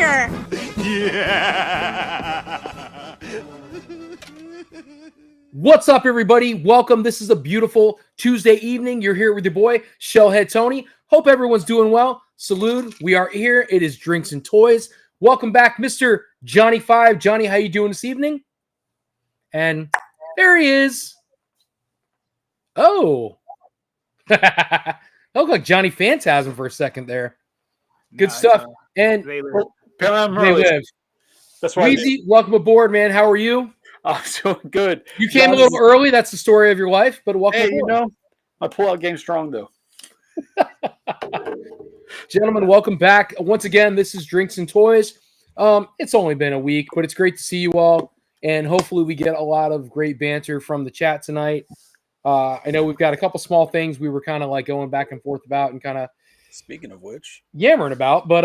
adventure. Yeah. What's up, everybody? Welcome. This is a beautiful Tuesday evening. You're here with your boy, Shellhead Tony. Hope everyone's doing well. Salute. We are here. It is Drinks and Toys. Welcome back, Mr. Johnny Five. Johnny, how you doing this evening? And there he is. Oh. I look like Johnny Phantasm for a second there. Good stuff. And They live. they live. That's right. Weezy, welcome aboard, man. How are you? I'm doing good. You came a little early. That's the story of your life, but welcome Hey, aboard. you know, my pull-out game's strong, though. Gentlemen, welcome back. Once again, this is Drinks and Toys. It's only been a week, but it's great to see you all, and hopefully we get a lot of great banter from the chat tonight. I know we've got a couple small things we were kind of like going back and forth about and kind of Speaking of which, yammering about, but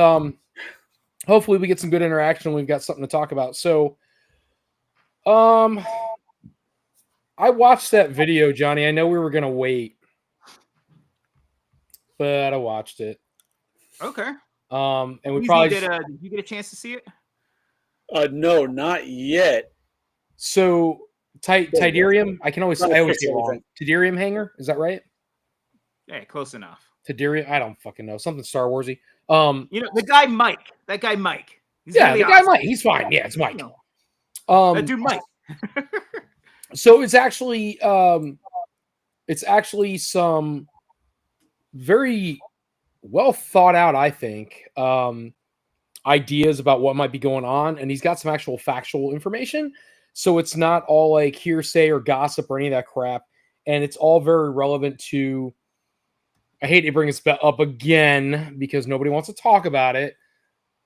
hopefully we get some good interaction and we've got something to talk about. So I watched that video, Johnny. I know we were going to wait, but I watched it. Okay. And we Weezy, probably did you get a chance to see it? no, not yet. so Tidarium. I always Trying to say it fix wrong. Tidarium hanger, is that right? Yeah, close enough. Tidarium. I don't fucking know. Something Star Warsy. You know, the guy Mike. That guy Mike. He's Yeah, really the guy awesome. Mike. He's fine. Yeah, it's Mike. No, that dude Mike. So it's actually some very well thought out, I think, ideas about what might be going on, and he's got some actual factual information. So it's not all like hearsay or gossip or any of that crap, and it's all very relevant to. I hate to bring this up again because nobody wants to talk about it,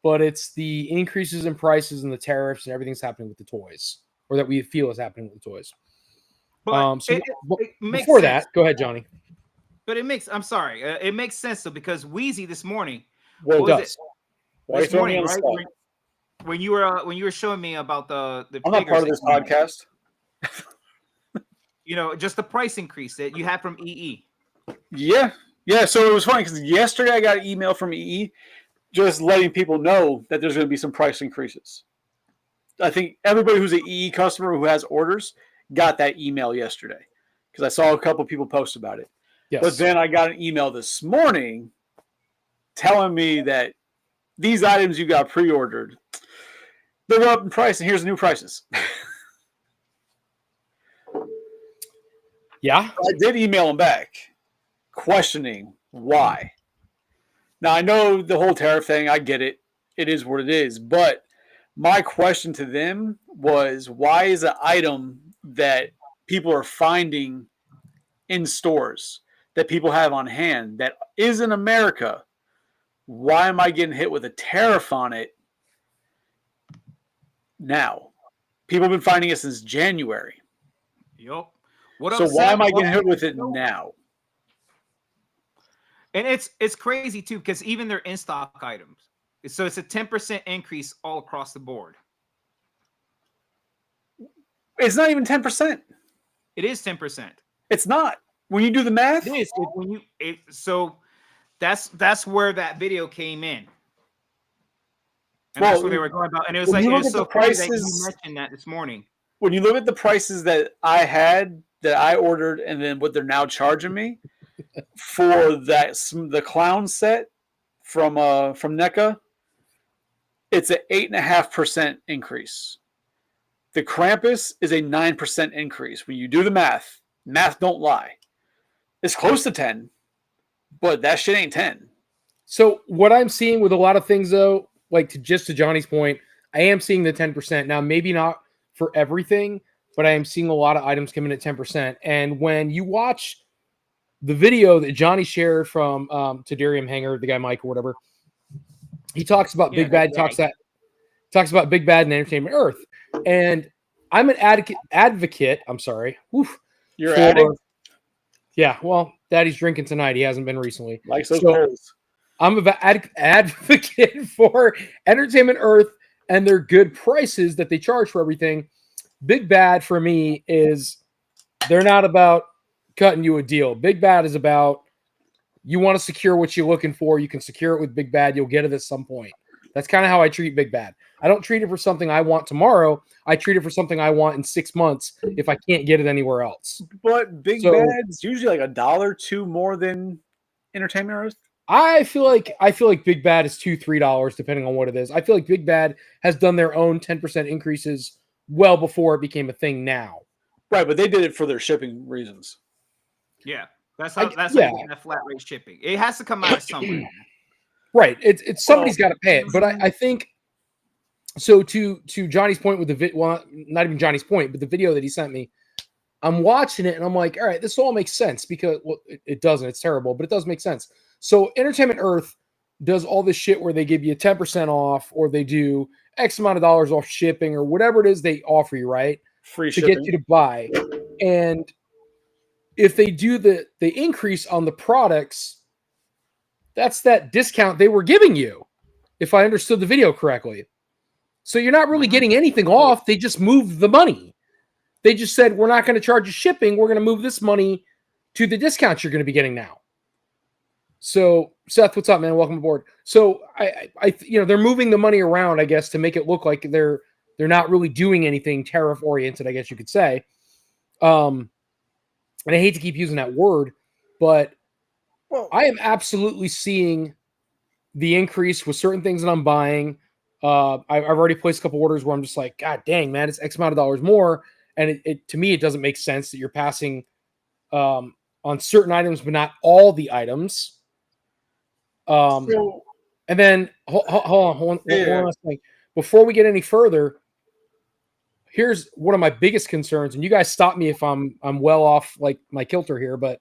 but it's the increases in prices and the tariffs and everything's happening with the toys, or that we feel is happening with the toys. But So it makes before sense. that, go ahead, Johnny. But it makes. I'm sorry. It makes sense though because Wheezy this morning. Well, What was Does. why are you This throwing me morning, on the right? spot? When you were showing me about the I'm not figures part of that this you had, podcast. You know, just the price increase that you had from EE. Yeah. So it was funny because yesterday I got an email from EE just letting people know that there's going to be some price increases. I think everybody who's an EE customer who has orders got that email yesterday because I saw a couple people post about it. Yes. But then I got an email this morning telling me that these items you got pre-ordered, they're up in price, and here's the new prices. Yeah. I did email them back, questioning why. Now, I know the whole tariff thing. I get it. It is what it is. But my question to them was, why is an item that people are finding in stores that people have on hand that is in America, why am I getting hit with a tariff on it now? People have been finding it since January. Yup. What So up, why am I Seth? getting hit with it now? And it's crazy too because even their in stock items. So it's a 10% increase all across the board. It's not even 10%. It is 10%. It's not. When you do the math, It is when you so that's where that video came in. And that's Well, what they were going about. And it was when like you it look was at so the funny that you prices- mentioned that this morning. when you look at the prices that I had, that I ordered, and then what they're now charging me for the clown set from NECA, it's an 8.5% increase. The Krampus is a 9% increase. When you do the math don't lie. It's close to 10, but that shit ain't 10. So what I'm seeing with a lot of things, though, like to Johnny's point, I am seeing the 10%. Now, maybe not for everything, but I am seeing a lot of items come in at 10%. And when you watch the video that Johnny shared from Tidarium Hanger, the guy Mike or whatever, he talks about Big Bad, talks about Big Bad and Entertainment Earth. And I'm an advocate. I'm sorry. Oof, You're adding? Yeah, well, Daddy's drinking tonight. He hasn't been recently. Like those So- polls. I'm an advocate for Entertainment Earth and their good prices that they charge for everything. Big Bad for me is they're not about cutting you a deal. Big Bad is about you want to secure what you're looking for. You can secure it with Big Bad. You'll get it at some point. That's kind of how I treat Big Bad. I don't treat it for something I want tomorrow. I treat it for something I want in 6 months if I can't get it anywhere else. But Big So- Bad's usually like $1 more than Entertainment Earth. I feel like Big Bad is $2-3 depending on what it is. I feel like Big Bad has done their own 10% increases well before it became a thing now. Right, but they did it for their shipping reasons. Yeah, that's I- how that's yeah. how you get that flat rate shipping. It has to come out of somewhere. Right. It's somebody's got to pay it. But I think so. To Johnny's point with the well, not even Johnny's point, but the video that he sent me, I'm watching it and I'm like, all right, this all makes sense because it doesn't. It's terrible, but it does make sense. So Entertainment Earth does all this shit where they give you 10% off, or they do X amount of dollars off shipping, or whatever it is they offer you, right, Free to shipping. get you to buy. And if they do the increase on the products, that's that discount they were giving you, if I understood the video correctly. So you're not really getting anything off. They just moved the money. They just said, we're not going to charge you shipping. We're going to move this money to the discounts you're going to be getting now. So Seth, what's up, man? Welcome aboard. So I they're moving the money around, I guess, to make it look like they're not really doing anything tariff oriented, I guess you could say. And I hate to keep using that word, but I am absolutely seeing the increase with certain things that I'm buying. I've already placed a couple orders where I'm just like, God dang, man, it's X amount of dollars more. And it to me, it doesn't make sense that you're passing on certain items, but not all the items. And then hold on, one last thing. Before we get any further, here's one of my biggest concerns, and you guys stop me if I'm well off like my kilter here, but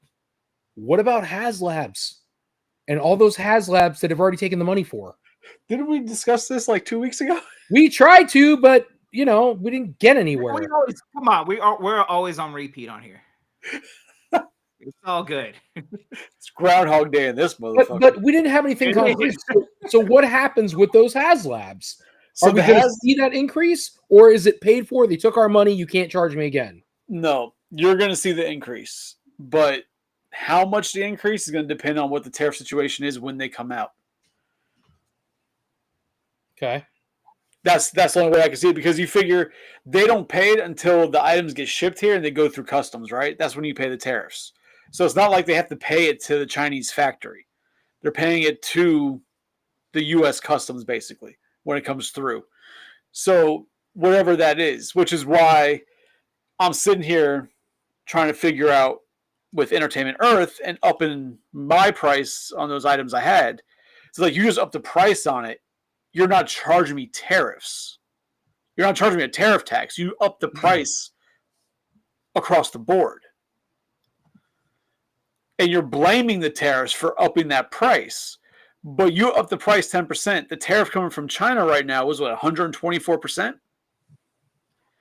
what about HasLabs and all those HasLabs that have already taken the money for? Didn't we discuss this like 2 weeks ago? We tried to, but we didn't get anywhere. Come on, we're always on repeat on here. It's all good. It's Groundhog Day in this motherfucker. But we didn't have anything concrete. So what happens with those HasLabs? Are we going to see that increase, or is it paid for? They took our money. You can't charge me again. No, you're going to see the increase, but how much the increase is going to depend on what the tariff situation is when they come out. Okay. That's the only way I can see it, because you figure they don't pay it until the items get shipped here and they go through customs, right? That's when you pay the tariffs. So it's not like they have to pay it to the Chinese factory. They're paying it to the U.S. customs, basically, when it comes through. So whatever that is, which is why I'm sitting here trying to figure out with Entertainment Earth and upping my price on those items I had. So like, you just up the price on it. You're not charging me tariffs. You're not charging me a tariff tax. You up the price across the board. And you're blaming the tariffs for upping that price. But you up the price 10%. The tariff coming from China right now was what, 124%?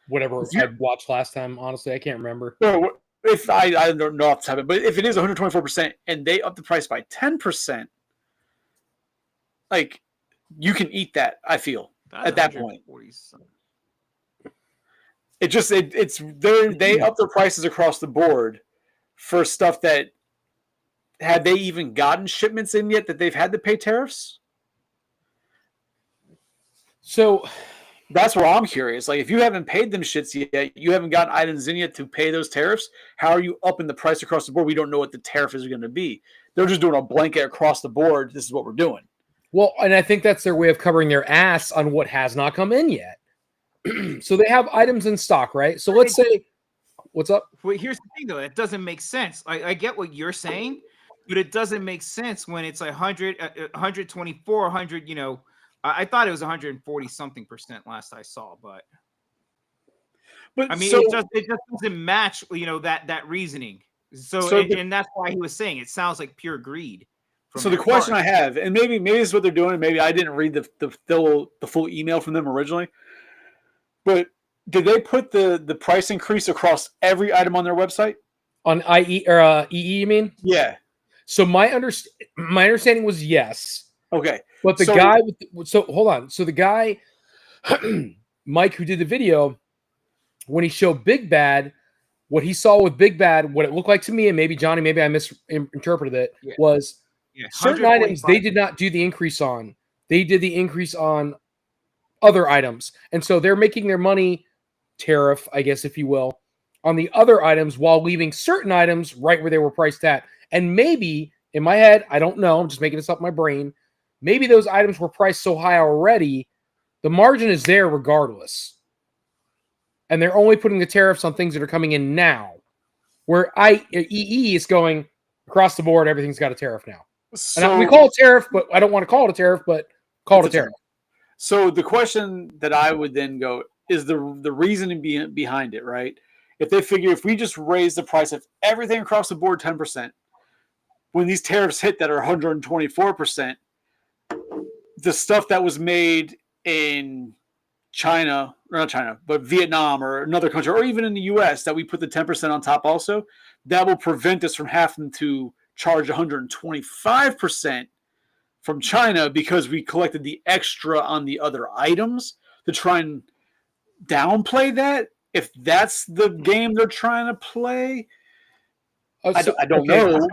Whatever I watched last time, honestly, I can't remember. So if I don't know off the top of it, but if it is 124% and they up the price by 10%, like, you can eat that, I feel, at that point. It just it's they up their prices across the board for stuff that, had they even gotten shipments in yet that they've had to pay tariffs? So that's where I'm curious. Like, if you haven't paid them shits yet, you haven't gotten items in yet to pay those tariffs, how are you upping the price across the board? We don't know what the tariff is going to be. They're just doing a blanket across the board. This is what we're doing. Well, and I think that's their way of covering their ass on what has not come in yet. So they have items in stock, right? So let's say, what's up? Wait, here's the thing, though. It doesn't make sense. I get what you're saying, but it doesn't make sense when it's 100, 124, 100, I thought it was 140 something percent last I saw, but I mean, it just doesn't match, that reasoning. And that's why he was saying it sounds like pure greed. So the question I have, and maybe this is what they're doing. Maybe I didn't read the full email from them originally, but did they put the price increase across every item on their website? On IE or EE, you mean? Yeah. So my understanding was yes. Okay. But hold on. So the guy, Mike, who did the video, when he showed Big Bad, what he saw with Big Bad, what it looked like to me, and maybe Johnny, maybe I misinterpreted it, was certain items they did not do the increase on. they did the increase on other items. And so they're making their money tariff, I guess, if you will, on the other items while leaving certain items right where they were priced at. And maybe in my head, I don't know, I'm just making this up in my brain. Maybe those items were priced so high already, the margin is there regardless. And they're only putting the tariffs on things that are coming in now. Where EE is going across the board, everything's got a tariff now. And we call it tariff, but I don't want to call it a tariff, but call it a tariff. So the question that I would then go is the reasoning behind it, right? If they figure if we just raise the price of everything across the board 10%, when these tariffs hit that are 124%, the stuff that was made in China, or not China, but Vietnam or another country, or even in the US that we put the 10% on top also, that will prevent us from having to charge 125% from China because we collected the extra on the other items to try and downplay that. If that's the game they're trying to play, I don't know.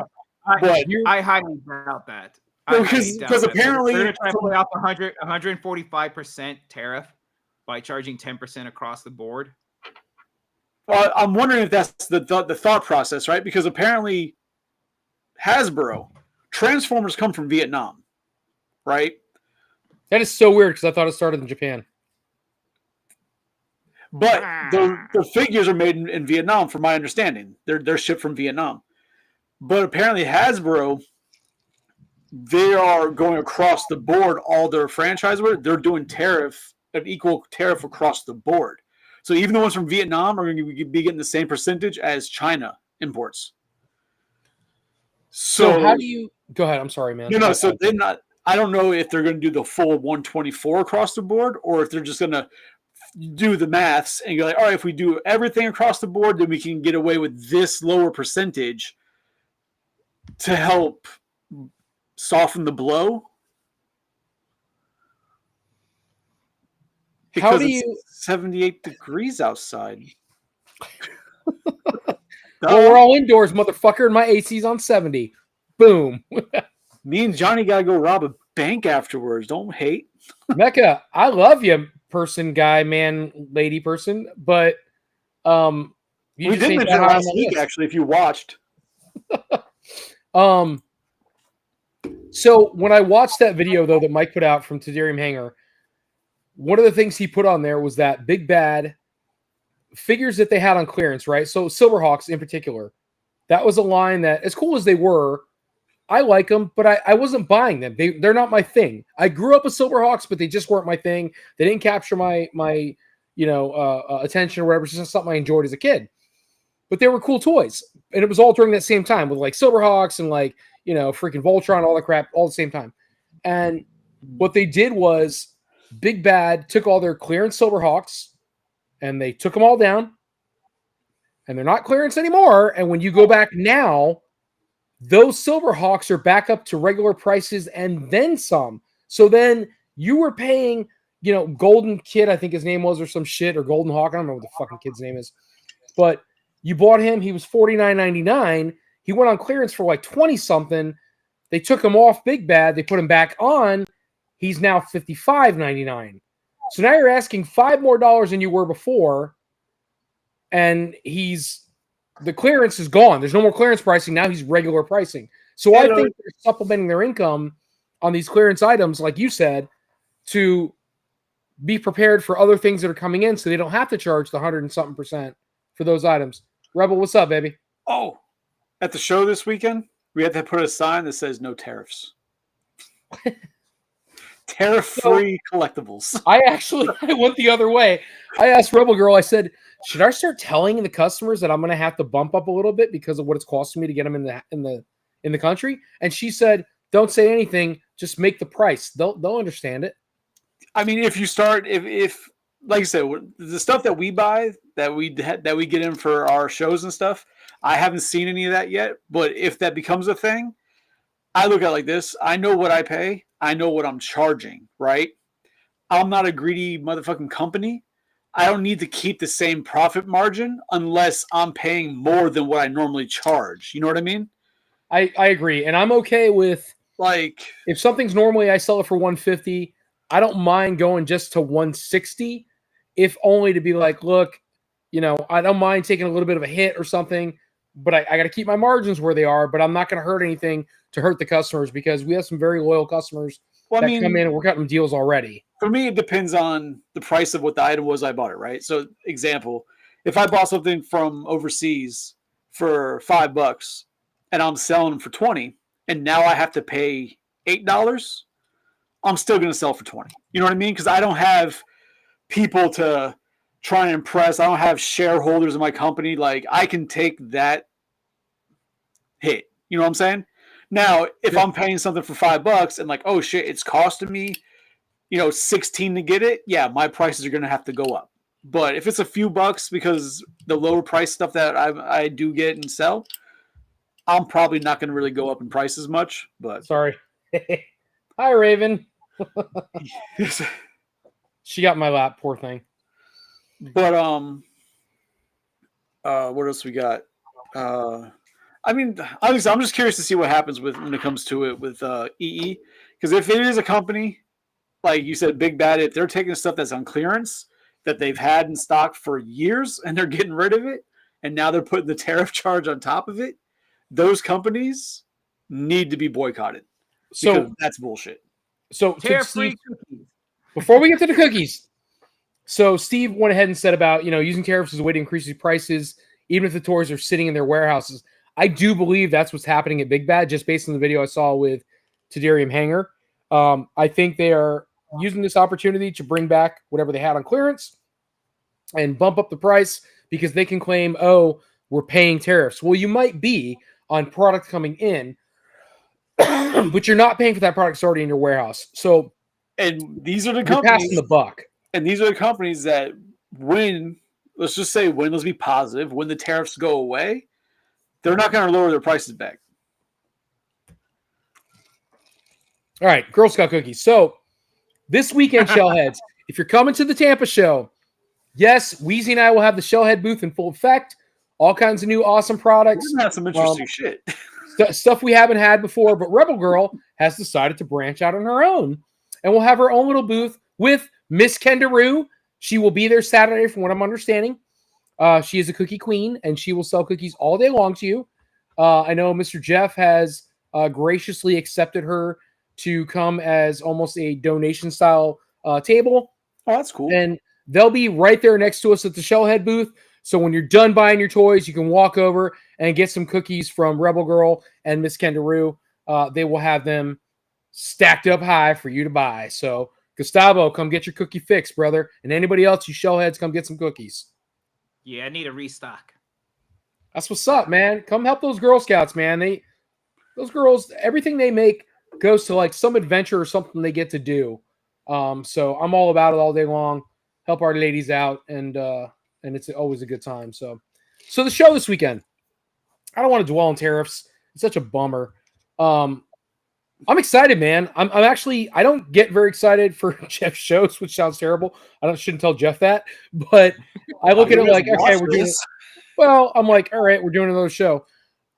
I highly doubt that. Because apparently they're going to try to play off 145% tariff by charging 10% across the board. Well, I'm wondering if that's the thought process, right? Because apparently Hasbro, Transformers come from Vietnam, right? That is so weird because I thought it started in Japan. But the figures are made in Vietnam, from my understanding. They're shipped from Vietnam. But apparently Hasbro, they are going across the board, all their franchise work, they're doing an equal tariff across the board. So even the ones from Vietnam are going to be getting the same percentage as China imports. So how do you go ahead? I'm sorry, man. So they're not. I don't know if they're going to do the full 124 across the board, or if they're just going to do the maths and go like, all right, if we do everything across the board, then we can get away with this lower percentage to help soften the blow. Because how do you 78 degrees outside? Well, we're all indoors, motherfucker, and my AC's on 70. Boom. Me and Johnny gotta go rob a bank afterwards. Don't hate. Mecca, I love you, person, guy, man, lady, person, but we did mention last week, actually, if you watched. So when I watched that video though that Mike put out from Tadarium Hanger, one of the things he put on there was that Big Bad figures that they had on clearance, right? So Silverhawks in particular, that was a line that, as cool as they were, I like them, but I wasn't buying them. They're not my thing. I grew up with Silverhawks, but they just weren't my thing. They didn't capture my attention or whatever. It's just something I enjoyed as a kid. But they were cool toys, and it was all during that same time with like Silverhawks and like freaking Voltron, all the crap, all at the same time. And what they did was Big Bad took all their clearance Silverhawks and they took them all down, and they're not clearance anymore. And when you go back now, those Silverhawks are back up to regular prices and then some. So then you were paying, Golden Kid, I think his name was, or some shit, or Golden Hawk. I don't know what the fucking kid's name is. But you bought him. He was $49.99. He went on clearance for like 20-something. They took him off Big Bad. They put him back on. He's now $55.99. So now you're asking $5 more than you were before. And the clearance is gone. There's no more clearance pricing. Now he's regular pricing. So I think they're supplementing their income on these clearance items, like you said, to be prepared for other things that are coming in so they don't have to charge the 100-something% for those items. Rebel, what's up, baby? Oh, at the show this weekend, we had to put a sign that says no tariffs. Tariff-free collectibles. I went the other way. I asked Rebel Girl, I said, should I start telling the customers that I'm going to have to bump up a little bit because of what it's costing me to get them in the country? And she said, don't say anything. Just make the price. They'll understand it. I mean, if you start, if like I said, the stuff that we buy, that we get in for our shows and stuff, I haven't seen any of that yet. But if that becomes a thing, I look at it like this. I know what I pay. I know what I'm charging, right? I'm not a greedy motherfucking company. I don't need to keep the same profit margin unless I'm paying more than what I normally charge. You know what I mean? I agree. And I'm okay with Like, if something's normally I sell it for 150, I don't mind going just to 160, if only to be like, look, I don't mind taking a little bit of a hit or something, but I got to keep my margins where they are, but I'm not going to hurt anything to hurt the customers, because we have some very loyal customers well, that come in and we're cutting them deals already. For me, it depends on the price of what the item was I bought it, right? So, example, if I bought something from overseas for $5 and I'm selling them for 20, and now I have to pay $8, I'm still going to sell for 20. You know what I mean? Because I don't have people to try and impress. I don't have shareholders in my company. Like, I can take that hit. You know what I'm saying? Now, if I'm paying something for $5 and like, oh shit, it's costing me, 16 to get it, yeah, my prices are going to have to go up. But if it's a few bucks because the lower price stuff that I do get and sell, I'm probably not going to really go up in price as much. But sorry. Hi, Raven. She got my lap, poor thing. But what else we got? I mean, obviously, I'm just curious to see what happens when it comes to it with EE, because if it is a company, like you said, Big Bad, if they're taking stuff that's on clearance that they've had in stock for years and they're getting rid of it, and now they're putting the tariff charge on top of it, those companies need to be boycotted. So that's bullshit. So tariff-free cookies. Before we get to the cookies, so Steve went ahead and said about using tariffs as a way to increase these prices, even if the toys are sitting in their warehouses. I do believe that's what's happening at Big Bad, just based on the video I saw with Tadarium Hanger. I think they are using this opportunity to bring back whatever they had on clearance and bump up the price, because they can claim, oh, we're paying tariffs. Well, you might be on product coming in, but you're not paying for that product already in your warehouse. So, and these are the companies passing the buck. And these are the companies that let's be positive, when the tariffs go away, they're not going to lower their prices back. All right, Girl Scout cookies. So this weekend, Shellheads, if you're coming to the Tampa show, yes, Wheezy and I will have the Shellhead booth in full effect. All kinds of new awesome products. We're gonna have some interesting shit. Stuff we haven't had before, but Rebel Girl has decided to branch out on her own. And we'll have her own little booth with Miss Kendaroo. She will be there Saturday, from what I'm understanding. She is a cookie queen, and she will sell cookies all day long to you. I know Mr. Jeff has graciously accepted her to come as almost a donation-style table. Oh, that's cool. And they'll be right there next to us at the Shellhead booth. So when you're done buying your toys, you can walk over and get some cookies from Rebel Girl and Miss Kendaroo. They will have them stacked up high for you to buy. So Gustavo, come get your cookie fix, brother. And anybody else, you Shellheads, come get some cookies. Yeah, I need a restock. That's what's up, man. Come help those Girl Scouts, man. Those girls, everything they make goes to like some adventure or something they get to do. So I'm all about it all day long. Help our ladies out, and it's always a good time. So the show this weekend, I don't want to dwell on tariffs. It's such a bummer. I'm excited, man. I'm actually, I don't get very excited for Jeff's shows, which sounds terrible. Shouldn't tell Jeff that, but I look at it like, okay, we're doing. Well, I'm like, all right, we're doing another show.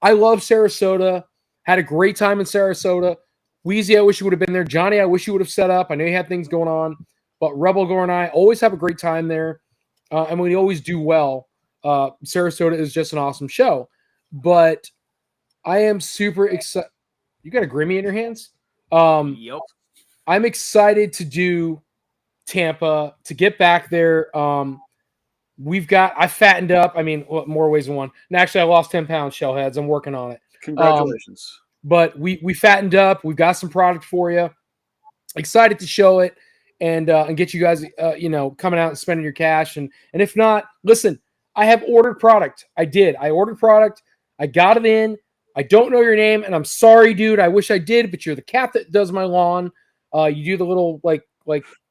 I love Sarasota. Had a great time in Sarasota. Wheezy, I wish you would have been there. Johnny, I wish you would have set up. I know you had things going on, but Rebel Girl and I always have a great time there, and we always do well. Sarasota is just an awesome show, but I am super excited. You got a Grimmy in your hands? Yep. I'm excited to do Tampa, to get back there. I fattened up. I mean, more ways than one. And actually, I lost 10 pounds, Shellheads. I'm working on it. Congratulations. But we fattened up. We've got some product for you. Excited to show it and get you guys, coming out and spending your cash. And if not, listen, I have ordered product. I did. I ordered product. I got it in. I don't know your name, and I'm sorry, dude. I wish I did, but you're the cat that does my lawn. You do the little like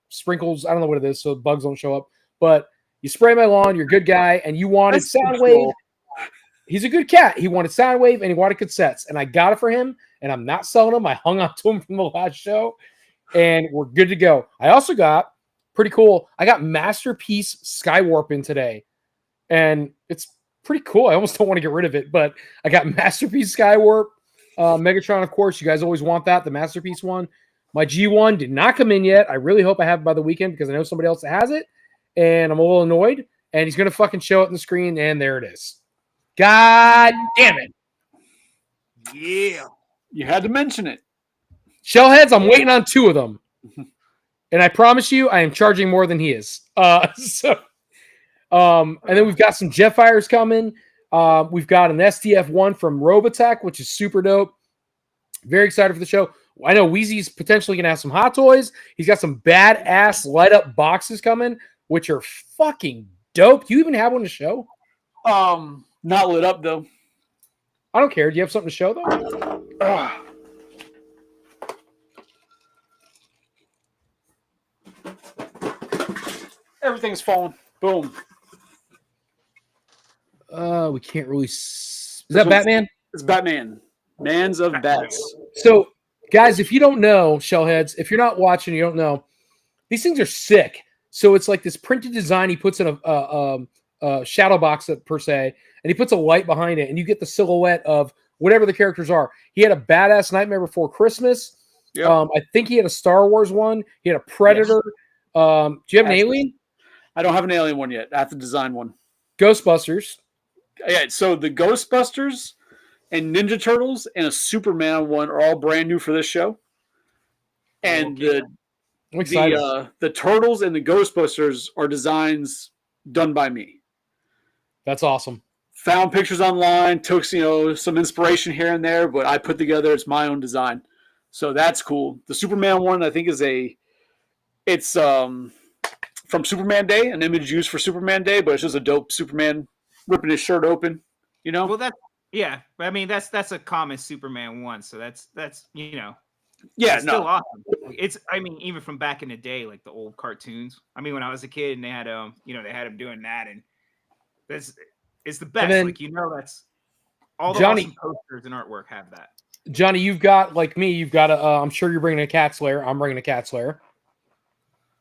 sprinkles. I don't know what it is, so bugs don't show up. But you spray my lawn. You're a good guy, and you wanted Soundwave. He's a good cat. He wanted Soundwave, and he wanted cassettes, and I got it for him. And I'm not selling them. I hung on to them from the last show, and we're good to go. I also got pretty cool. I got Masterpiece Skywarp in today, and it's pretty cool. I almost don't want to get rid of it, but I got Masterpiece Skywarp. Megatron, of course, you guys always want that, the Masterpiece one. My G1 did not come in yet. I really hope I have it by the weekend because I know somebody else that has it, and I'm a little annoyed. And he's going to fucking show it on the screen, and there it is. God damn it. Yeah. You had to mention it. Shellheads, I'm waiting on 2 of them. And I promise you, I am charging more than he is. And then we've got some Jetfires coming. We've got an STF-1 from Robotech, which is super dope. Very excited for the show. I know Wheezy's potentially going to have some hot toys. He's got some badass light-up boxes coming, which are fucking dope. Do you even have one to show? Not lit up, though. I don't care. Do you have something to show, though? Everything's falling. Boom. We can't really... Is that Batman? It's Batman. Mans of Bats. So, guys, if you don't know, Shellheads, if you're not watching, you don't know, these things are sick. So it's like this printed design he puts in a shadow box, per se, and he puts a light behind it, and you get the silhouette of whatever the characters are. He had a badass Nightmare Before Christmas. Yep. I think he had a Star Wars one. He had a Predator. Yes. Do you have an Alien? I don't have an Alien one yet. I have to design one. Ghostbusters. Yeah, so the Ghostbusters and Ninja Turtles and a Superman one are all brand new for this show. And I'm excited. the Turtles and the Ghostbusters are designs done by me. That's awesome. Found pictures online, took some inspiration here and there, but I put together it's my own design. So that's cool. The Superman one I think it's from Superman Day, an image used for Superman Day, but it's just a dope Superman ripping his shirt open, Well, I mean that's a common Superman one, so that's yeah, still awesome. It's even from back in the day, like the old cartoons. I mean, when I was a kid and they had they had him doing that, and it's the best. Then, that's all the Johnny, awesome posters and artwork have that. Johnny, you've got, like me, you've got I'm sure you're bringing a Cat Slayer. I'm bringing a Cat Slayer.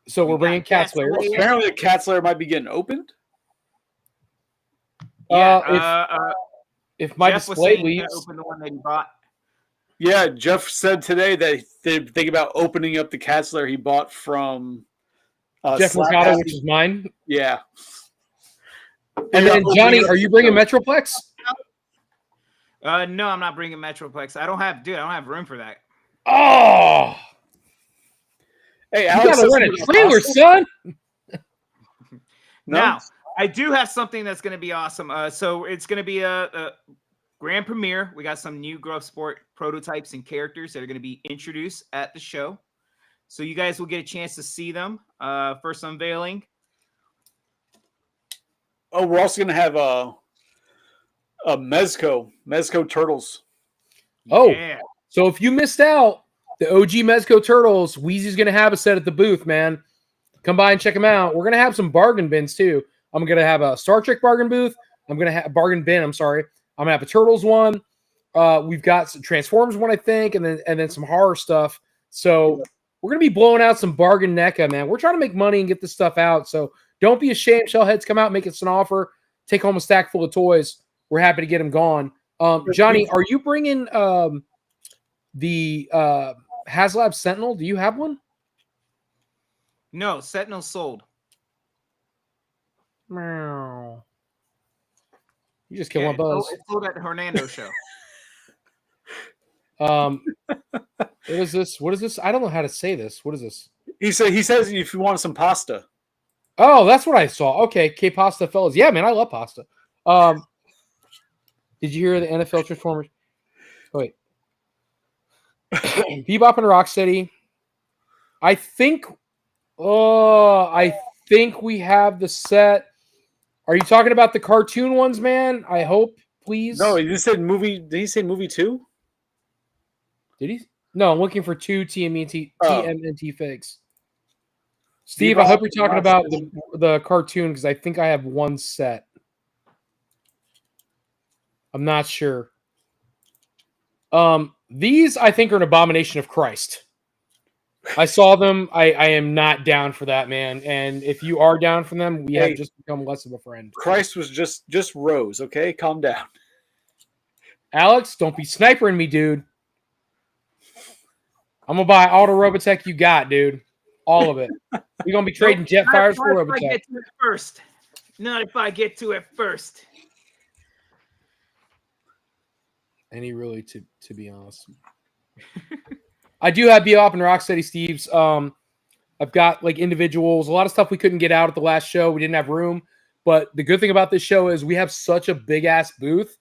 So we're bringing Cat Slayer. Apparently, the Cat Slayer might be getting opened. If my Jeff display leaves, open the one that he bought. Yeah, Jeff said today that they're thinking about opening up the Cat Slayer he bought from Jeff Mercado, which is mine. Yeah. And then Johnny, are you bringing Metroplex? No, I'm not bringing Metroplex. I don't have room for that. Oh, hey, you Alex, gotta rent a trailer, son. No? Now, I do have something that's going to be awesome. So it's going to be a grand premiere. We got some new Grove Sport prototypes and characters that are going to be introduced at the show. So you guys will get a chance to see them. First unveiling. Oh, we're also going to have a Mezco Turtles. Oh, yeah. So if you missed out, the OG Mezco Turtles, Wheezy's going to have a set at the booth, man. Come by and check them out. We're going to have some bargain bins, too. I'm going to have a Star Trek bargain booth. I'm going to have a bargain bin. I'm sorry. I'm going to have a Turtles one. We've got some Transformers one, I think, and then some horror stuff. So we're going to be blowing out some bargain NECA, man. We're trying to make money and get this stuff out. So don't be ashamed. Shellheads, come out, make us an offer. Take home a stack full of toys. We're happy to get them gone. Johnny, are you bringing the HasLab Sentinel? Do you have one? No, Sentinel sold. Meow. You just killed my buzz. It sold at the Hernando show. What is this? What is this? I don't know how to say this. What is this? He says if you want some pasta. Oh, that's what I saw. Okay, K Pasta fellas. Yeah, man, I love pasta. Did you hear the NFL Transformers? Oh, wait. Bebop and Rocksteady. I think we have the set. Are you talking about the cartoon ones, man? I hope, please. No, he just said movie. Did he say movie 2? Did he? No, I'm looking for 2 TMNT figs. Steve, Bebop I hope you're talking and about the cartoon because I think I have one set. I'm not sure. These I think are an abomination of Christ. I saw them. I am not down for that, man. And if you are down for them, we have just become less of a friend. Christ was just Rose, okay? Calm down. Alex, don't be snipering me, dude. I'm gonna buy all the Robotech you got, dude. All of it. We're gonna be trading Jetfires for Not if I Robotech. get to it first. Not if I get to it first. Any really, to be honest. I do have Bebop and Rocksteady Steve's. I've got like individuals, a lot of stuff we couldn't get out at the last show. We didn't have room. But the good thing about this show is we have such a big ass booth.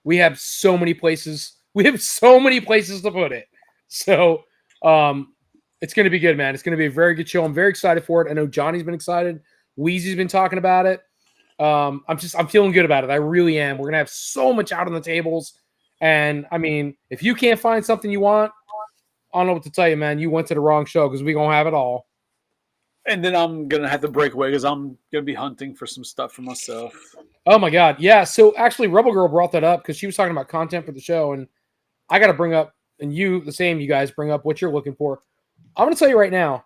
We have so many places. We have so many places to put it. So it's going to be good, man. It's going to be a very good show. I'm very excited for it. I know Johnny's been excited. Wheezy's been talking about it. I'm feeling good about it. I really am. We're going to have so much out on the tables. And I mean, if you can't find something you want, I don't know what to tell you, man. You went to the wrong show because we're going to have it all. And then I'm going to have to break away because I'm going to be hunting for some stuff for myself. Oh, my God. Yeah. So actually, Rebel Girl brought that up because she was talking about content for the show. And I got to bring up, and you guys bring up what you're looking for. I'm going to tell you right now,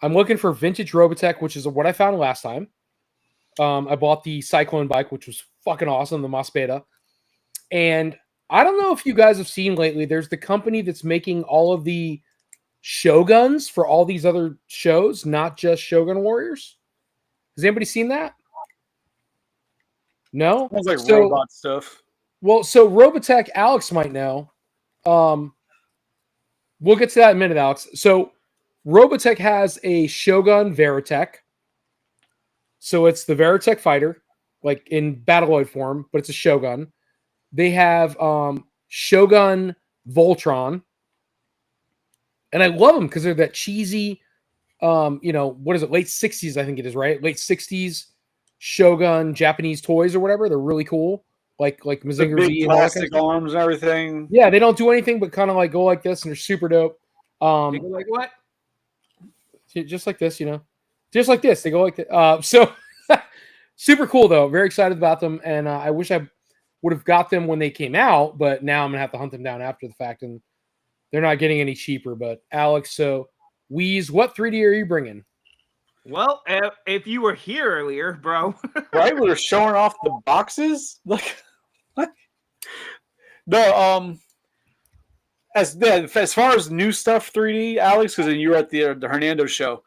I'm looking for vintage Robotech, which is what I found last time. I bought the Cyclone bike, which was fucking awesome, the Mospeda. And I don't know if you guys have seen lately, there's the company that's making all of the Shoguns for all these other shows, not just Shogun Warriors. Has anybody seen that? No? Sounds like robot stuff. Well, so Robotech, Alex might know. We'll get to that in a minute, Alex. So Robotech has a Shogun Veritech. So it's the Veritech fighter, like in Battleoid form, but it's a Shogun. They have Shogun Voltron. And I love them because they're that cheesy, what is it? Late 60s, I think it is, right? Late 60s Shogun Japanese toys or whatever. They're really cool. Like Mazinger the Z big and all that plastic kind of arms and everything. Yeah, they don't do anything but kind of like go like this, and they're super dope. They go like what? Just like this, just like this. They go like that. So super cool though. Very excited about them, and I wish I would have got them when they came out, but now I'm gonna have to hunt them down after the fact, and they're not getting any cheaper. But Alex, so Wheeze, what 3D are you bringing? Well, if you were here earlier, bro. Right? We were showing off the boxes. Like, what? No, as far as new stuff 3D, Alex, because you were at the Hernando show,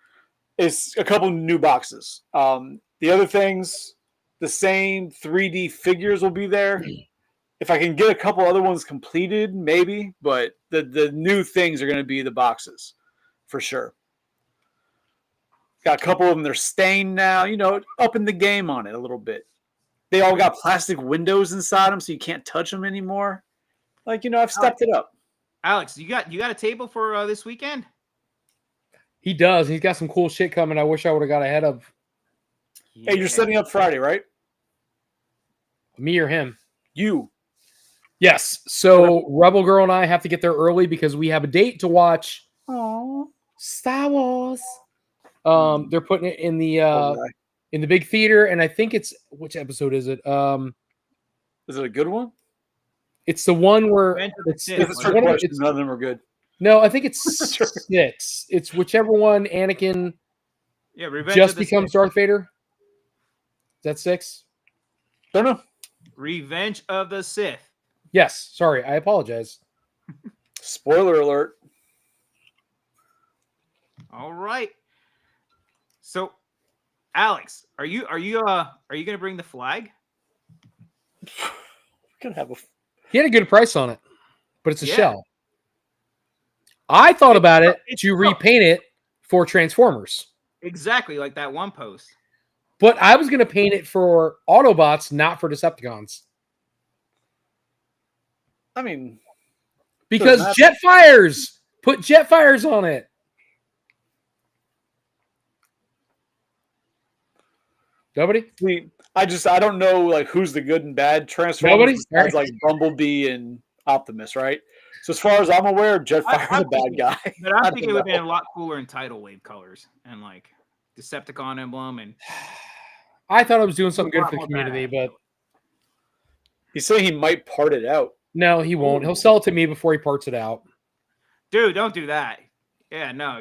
is a couple new boxes. The other things, the same 3D figures will be there. If I can get a couple other ones completed, maybe, but the new things are going to be the boxes for sure. Got a couple of them, they're stained now, upping the game on it a little bit. They all got plastic windows inside them, so you can't touch them anymore. Like, I've stepped it up. Alex, you got a table for this weekend? He does. He's got some cool shit coming. I wish I would have got ahead of. Yeah. Hey, you're setting up Friday, right? Me or him? You. Yes. So Rebel Girl and I have to get there early because we have a date to watch. Aww. Star Wars. They're putting it in the big theater, and I think it's which episode is it? Is it a good one? It's the one where Revenge of the it's Sith. It's a trick question. None of them are good. no, I think it's 6. It's whichever one Anakin Yeah, Revenge just of the becomes Sith. Darth Vader. Is that 6? Don't know. Revenge of the Sith. Yes. Sorry, I apologize. Spoiler alert. All right. So, Alex, are you gonna bring the flag? We're gonna have a. He had a good price on it, but it's a Yeah. shell. I thought about it It's to tough. repaint it for Transformers, Exactly like that one post. but I was going to paint it for Autobots, not for Decepticons, I mean, because Doesn't Jetfires. Put Jetfires on it. Nobody? I don't know like who's the good and bad Transformers. Nobody? Besides, like Bumblebee and Optimus, right? So as far as I'm aware, Jetfire's I'm the bad thinking- guy. But I I'm don't thinking it would have know. been a lot cooler in Tidal Wave colors and like Decepticon emblem and I thought I was doing something good lot for the more community, badass. but He's saying he might part it out. no, he won't. He'll sell it to me before he parts it out. dude, don't do that. Yeah, no,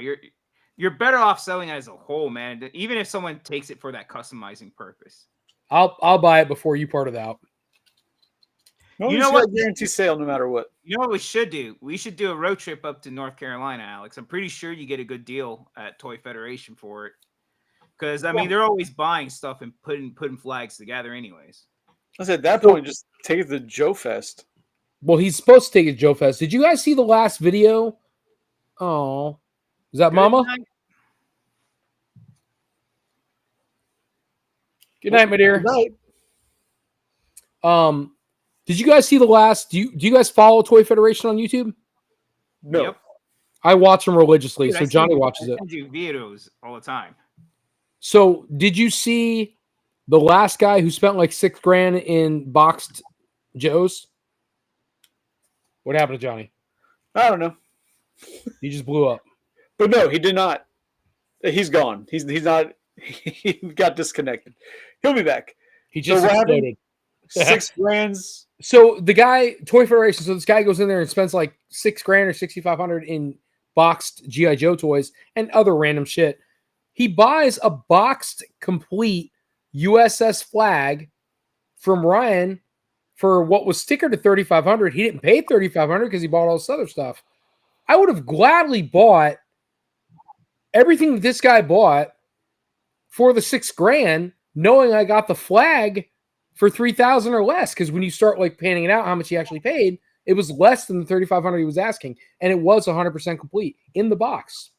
you're better off selling it as a whole, man. Even if someone takes it for that customizing purpose. I'll buy it before you part it out. No, You you know know what? what? Guarantee sale no matter what. You know what we should do? We should do a road trip up to North Carolina, Alex. I'm pretty sure you get a good deal at Toy Federation for it. Because I mean, they're always buying stuff and putting flags together, anyways. I said at that So- point, just take it to Joe Fest. Well, he's supposed to take it to Joe Fest. Did you guys see the last video? Oh, is that Mama? Good night. Good night, my dear. Right. Did you guys see the last? Do you guys follow Toy Federation on YouTube? No. Yep. I watch them religiously, Dude, so Johnny watches I it. send you videos all the time. So, did you see the last guy who spent like $6,000 in boxed Joes? What happened to Johnny? I don't know. He just blew up. But no, he did not. He's gone. He's not. He got disconnected. He'll be back. He just So what happened? exploded. 6 grands. So the guy, Toy Federation. So this guy goes in there and spends like $6,000 or $6,500 in boxed GI Joe toys and other random shit. He buys a boxed complete USS flag from Ryan for what was stickered to $3,500. He didn't pay $3,500 because he bought all this other stuff. I would have gladly bought everything that this guy bought for the $6,000, knowing I got the flag for $3,000 or less. Because when you start like panning it out, how much he actually paid, it was less than the $3,500 he was asking, and it was 100% complete in the box.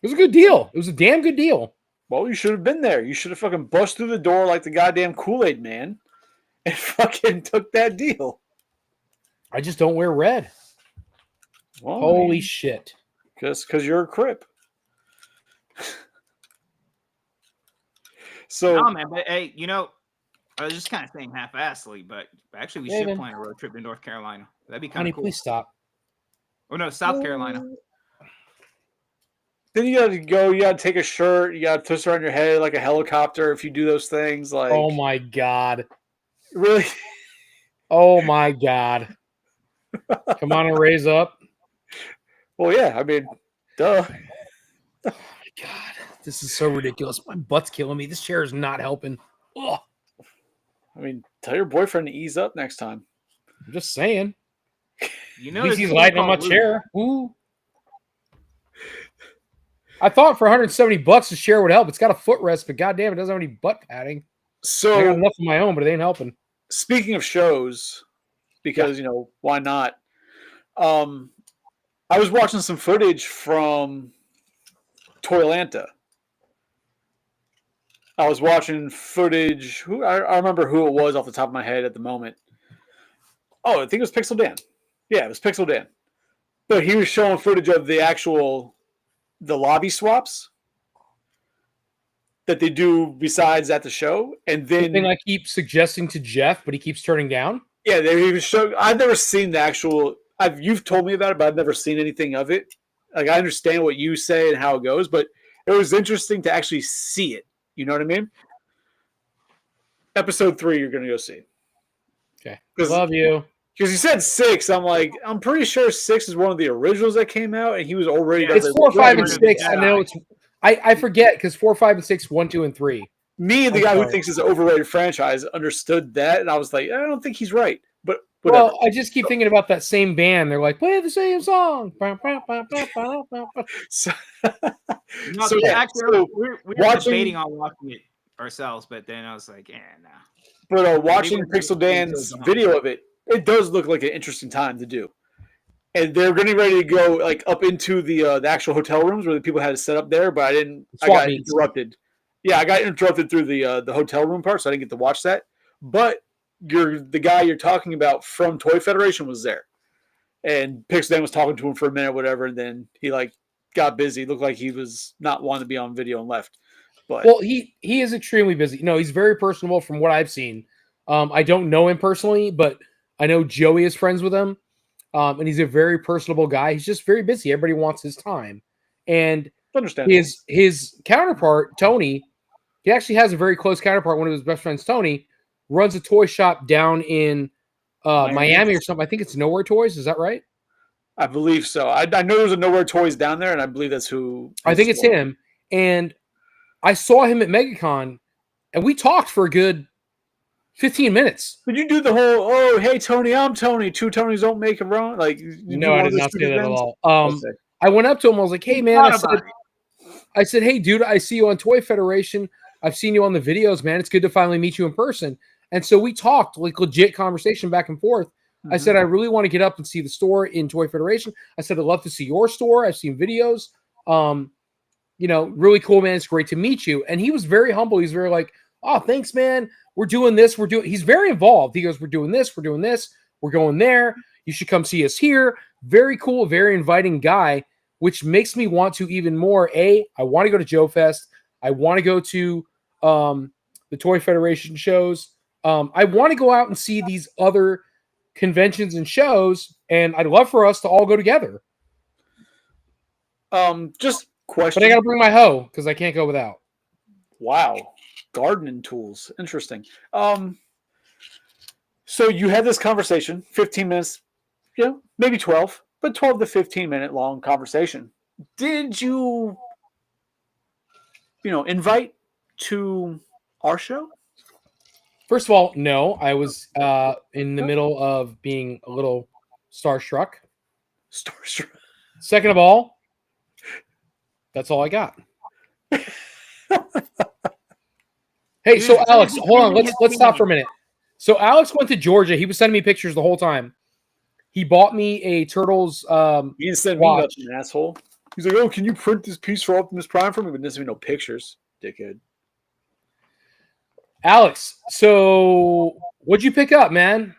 It was a good deal. It was a damn good deal. Well, you should have been there. You should have fucking bust through the door like the goddamn Kool-Aid man and fucking took that deal. I just don't wear red. Well, Holy shit. just because you're a Crip. So No, man, but hey, I was just kind of saying half-assly, but actually we should David. plan a road trip to North Carolina. That'd be kind Honey, of cool. please stop. Oh no, South Carolina. then you gotta go, you gotta take a shirt, you gotta twist around your head like a helicopter if you do those things. Like Oh my God. really? Oh my God. Come on and raise up. Well, yeah, I mean, duh. God, this is so ridiculous. My butt's killing me. This chair is not helping. Ugh. I mean, tell your boyfriend to ease up next time. I'm just saying. At At least he's lighting on my chair. Ooh. I thought for $170 this chair would help. It's got a footrest, but goddamn, it doesn't have any butt padding. I got So enough of my own, but it ain't helping. speaking of shows, because why not? I was watching some footage from Toylanta. I was watching footage. I remember who it was off the top of my head at the moment. Oh, I think it was Pixel Dan. Yeah, it was Pixel Dan. But he was showing footage of the lobby swaps that they do besides at the show, and then Thing I keep suggesting to Jeff, but he keeps turning down. yeah, they even show. I've never seen the actual. You've told me about it, but I've never seen anything of it. Like I understand what you say and how it goes, but it was interesting to actually see it. You know what I mean? Episode 3, you're gonna go see. Okay. 'Cause- Love you. Because you said 6, I'm like, I'm pretty sure 6 is one of the originals that came out, and he was already. Yeah, It's 4, 5, and Return of 6. the I know it's. I forget because 4, 5, and 6, 1, 2, and 3. Me and the I'm guy who sorry. thinks it's an overrated franchise understood that, and I was like, I don't think he's right, but whatever. Well, I just keep thinking about that same band. They're like, play the same song. So, No, So, yeah, actually, so we were watching- debating on watching it ourselves, but then I was like, nah. but watching Maybe Pixel it's Dan's on. video of it, it does look like an interesting time to do. And they're getting ready to go like up into the actual hotel rooms where the people had to set up there, but I didn't. I Swap got meets. interrupted. Yeah, I got interrupted through the hotel room part, so I didn't get to watch that. But the guy you're talking about from Toy Federation was there, and Pixel Dan was talking to him for a minute, whatever. And then he like got busy. Looked like he was not wanting to be on video and left. But Well, he is extremely busy. No, he's very personable from what I've seen. I don't know him personally, but I know Joey is friends with him, and he's a very personable guy. He's just very busy. Everybody wants his time, and understand his counterpart Tony, he actually has a very close counterpart. One of his best friends, Tony, runs a toy shop down in Miami or something. I think it's Nowhere Toys. Is that right? I believe so. I know there's a Nowhere Toys down there, and I believe that's who. I think it's him. And I saw him at MegaCon, and we talked for a good. 15 minutes. Did you do the whole, oh, hey, Tony, I'm Tony. Two Tonys don't make a wrong? Like, No, I did not say that at all. Okay. I went up to him. I was like, "Hey, man," Thought about I said, "Hey, dude, I see you on Toy Federation. I've seen you on the videos, man. It's good to finally meet you in person." And so we talked, like legit conversation back and forth. I said, "I really want to get up and see the store in Toy Federation." I said, "I'd love to see your store. I've seen videos. Really cool, man. It's great to meet you." And he was very humble. He's very like, "Oh, thanks, man. We're doing this. He's very involved. He goes, "We're doing this. We're doing this. We're going there. You should come see us here." Very cool, very inviting guy, which makes me want to even more. I want to go to Joe Fest. I want to go to the Toy Federation shows. I want to go out and see these other conventions and shows, and I'd love for us to all go together. Just question. But I got to bring my hoe because I can't go without. Wow. Gardening tools. Interesting. So you had this conversation, 15 minutes, maybe 12, but 12 to 15-minute long conversation. Did you, invite to our show? First of all, no. I was in the middle of being a little starstruck. Starstruck. Second of all, that's all I got. Hey, so Alex, hold on. Let's stop for a minute. So Alex went to Georgia. He was sending me pictures the whole time. He bought me a Turtles He didn't send me nothing, asshole. He's like, "Oh, can you print this piece for Optimus Prime for me?" But didn't send me no pictures, dickhead. Alex, so what'd you pick up, man?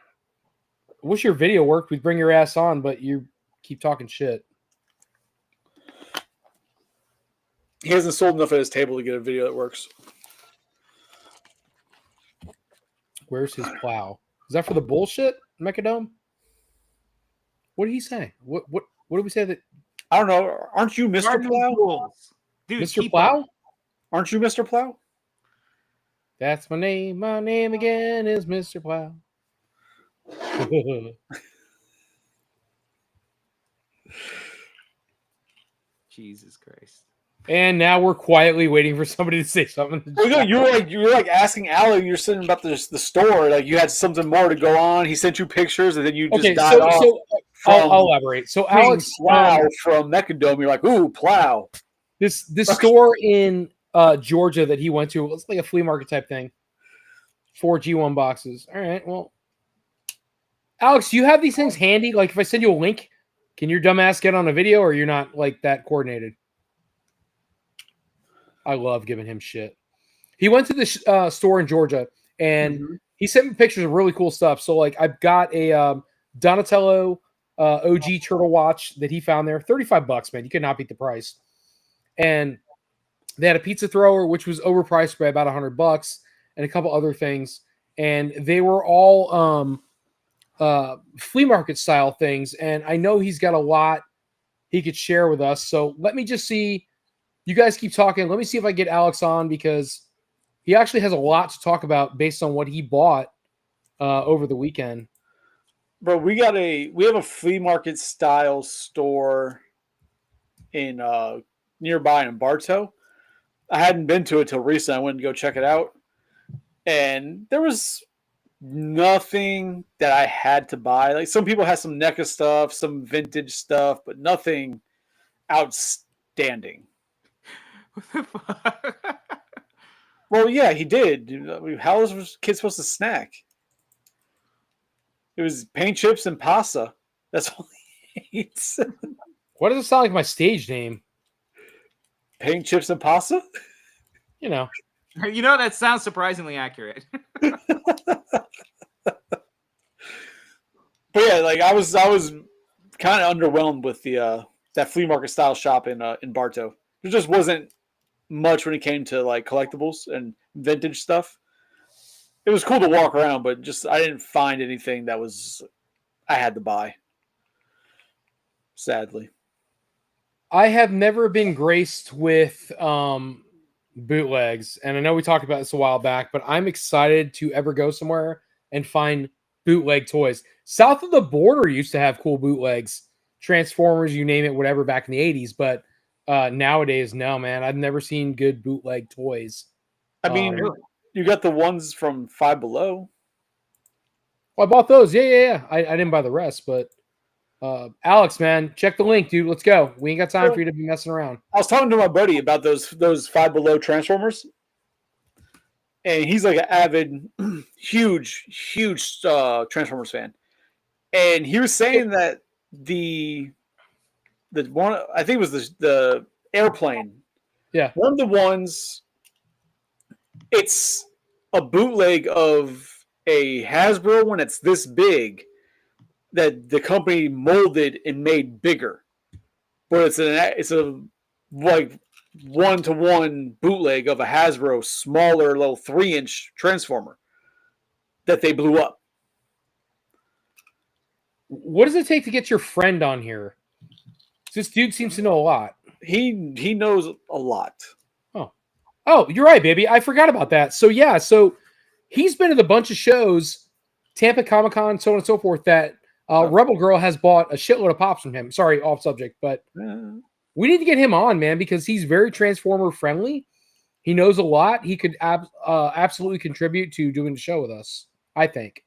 I wish your video worked. We'd bring your ass on, but you keep talking shit. He hasn't sold enough at his table to get a video that works. Where's his plow? Is that for the bullshit, Mechadome? What did he say? What did we say that? I don't know. Aren't you Mr. Plow? Dude, Mr. Plow? Aren't you Mr. Plow? That's my name. My name again is Mr. Plow. Jesus Christ. And now we're quietly waiting for somebody to say something. You were like asking Allie. You're sitting about the store. Like you had something more to go on. He sent you pictures, and then you just died off. So I'll elaborate. So Alex, Plow from Mechadome. You're like, ooh, Plow. This store in Georgia that he went to, it's like a flea market type thing. 4 G1 boxes. All right. Well, Alex, do you have these things handy? Like if I send you a link, can your dumbass get on a video, or you're not like that coordinated? I love giving him shit. He went to the store in Georgia, and he sent me pictures of really cool stuff. So, like, I've got a Donatello OG turtle watch that he found there. $35, man. You could not beat the price. And they had a pizza thrower, which was overpriced by about $100, and a couple other things. And they were all flea market style things. And I know he's got a lot he could share with us. So let me just see. You guys keep talking. Let me see if I get Alex on, because he actually has a lot to talk about based on what he bought over the weekend. Bro, we have a flea market style store in nearby in Bartow. I hadn't been to it till recently. I went to go check it out, and there was nothing that I had to buy. Like some people had some NECA stuff, some vintage stuff, but nothing outstanding. Well, yeah, he did. How was a kid supposed to snack? It was paint chips and pasta. That's all he eats. Why does it sound like my stage name? Paint chips and pasta? You know, that sounds surprisingly accurate. But yeah, like I was kind of underwhelmed with the that flea market style shop in Bartow. There just wasn't much when it came to like collectibles and vintage stuff. It was cool to walk around, but just I didn't find anything that I had to buy. Sadly. I have never been graced with bootlegs, and I know we talked about this a while back, but I'm excited to ever go somewhere and find bootleg toys. South of the border used to have cool bootlegs, Transformers, you name it, whatever, back in the 80s, but nowadays, no, man. I've never seen good bootleg toys. I mean, you got the ones from Five Below. Well, I bought those. Yeah. I didn't buy the rest, but Alex, man, check the link, dude. Let's go. We ain't got time for you to be messing around. I was talking to my buddy about those Five Below Transformers, and he's like an avid, huge Transformers fan. And he was saying that the one, I think it was the airplane. Yeah. One of the ones, it's a bootleg of a Hasbro one that's this big that the company molded and made bigger. But it's a like 1-to-1 bootleg of a Hasbro smaller little 3-inch Transformer that they blew up. What does it take to get your friend on here? This dude seems to know a lot. He knows a lot. Oh, you're right, baby. I forgot about that. So yeah, he's been at a bunch of shows, Tampa Comic Con, so on and so forth, that Rebel Girl has bought a shitload of pops from him. Sorry, off subject, but we need to get him on, man, because he's very Transformer friendly. He knows a lot. He could absolutely contribute to doing the show with us, I think.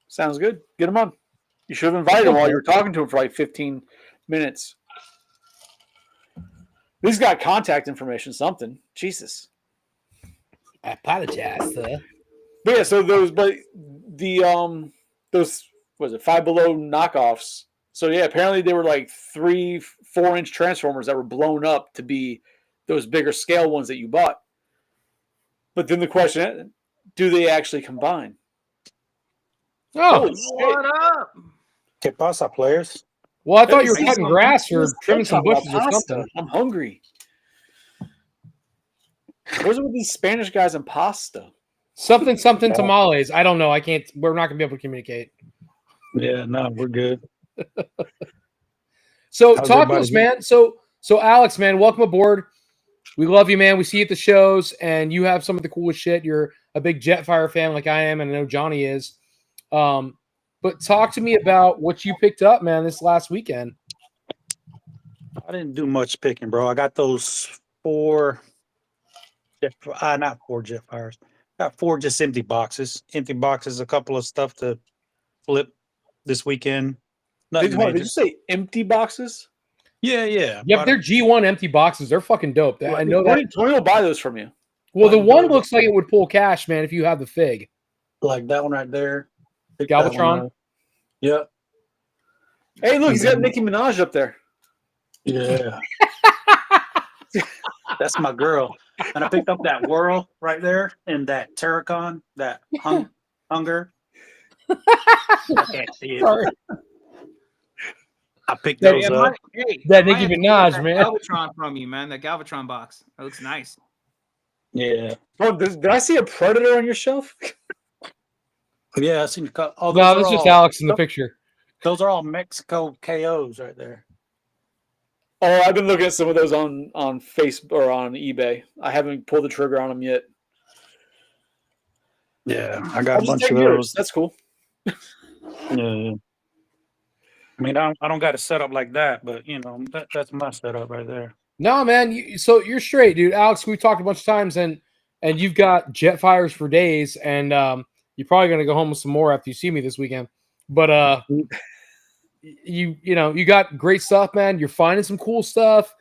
Sounds good. Get him on. You should have invited him while you were talking to him for like 15 minutes. He's got contact information, something. Jesus. I apologize, sir. But yeah, so those was it Five Below knockoffs. So yeah, apparently they were like 3-4-inch Transformers that were blown up to be those bigger scale ones that you bought. But then the question, do they actually combine? Oh, What up? ¿Qué pasa, players? well, I thought you were Hey, cutting some- grass or let's trimming some talk about bushes or pasta. something. I'm hungry. What's with these Spanish guys and pasta? Something tamales. I don't know. I can't. We're not gonna be able to communicate. Yeah, no, we're good. So How's talk to everybody us, man. So Alex, man, welcome aboard. We love you, man. We see you at the shows, and you have some of the coolest shit. You're a big Jetfire fan, like I am, and I know Johnny is. But talk to me about what you picked up, man, this last weekend. I didn't do much picking, bro. I got those not 4 Jetfires. Got 4 just empty boxes. A couple of stuff to flip this weekend. Nothing Did you major. say empty boxes? Yeah. Yeah, but But they're G1 empty boxes. They're fucking dope. I know that. Tony will buy those from you. Well, the one looks like it would pull cash, man, if you have the fig. like that one right there. Pick that one Galvatron? up. Yep. Hey, look, he's got Nicki Minaj up there. Yeah. That's my girl. And I picked up that Whirl right there and that Terracon, that Hunger. I can't see it. Sorry. I picked That- those Yeah, up. That I might Nicki have to get Minaj, that man. Galvatron from you, man. That Galvatron box. That looks nice. Yeah. Oh, did I see a Predator on your shelf? Yeah, I seen a couple. Oh, No, those that's are just all- Alex in the picture. Those are all Mexico KOs right there. Oh, I've been looking at some of those on Facebook or on eBay. I haven't pulled the trigger on them yet. Yeah, I I'll got a just bunch take of yours. those. That's cool. Yeah. I mean, I don't got a setup like that, but you know, that's my setup right there. No, man. So you're straight, dude. Alex, we've talked a bunch of times, and you've got Jetfires for days, and you're probably gonna go home with some more after you see me this weekend. But you got great stuff, man. You're finding some cool stuff.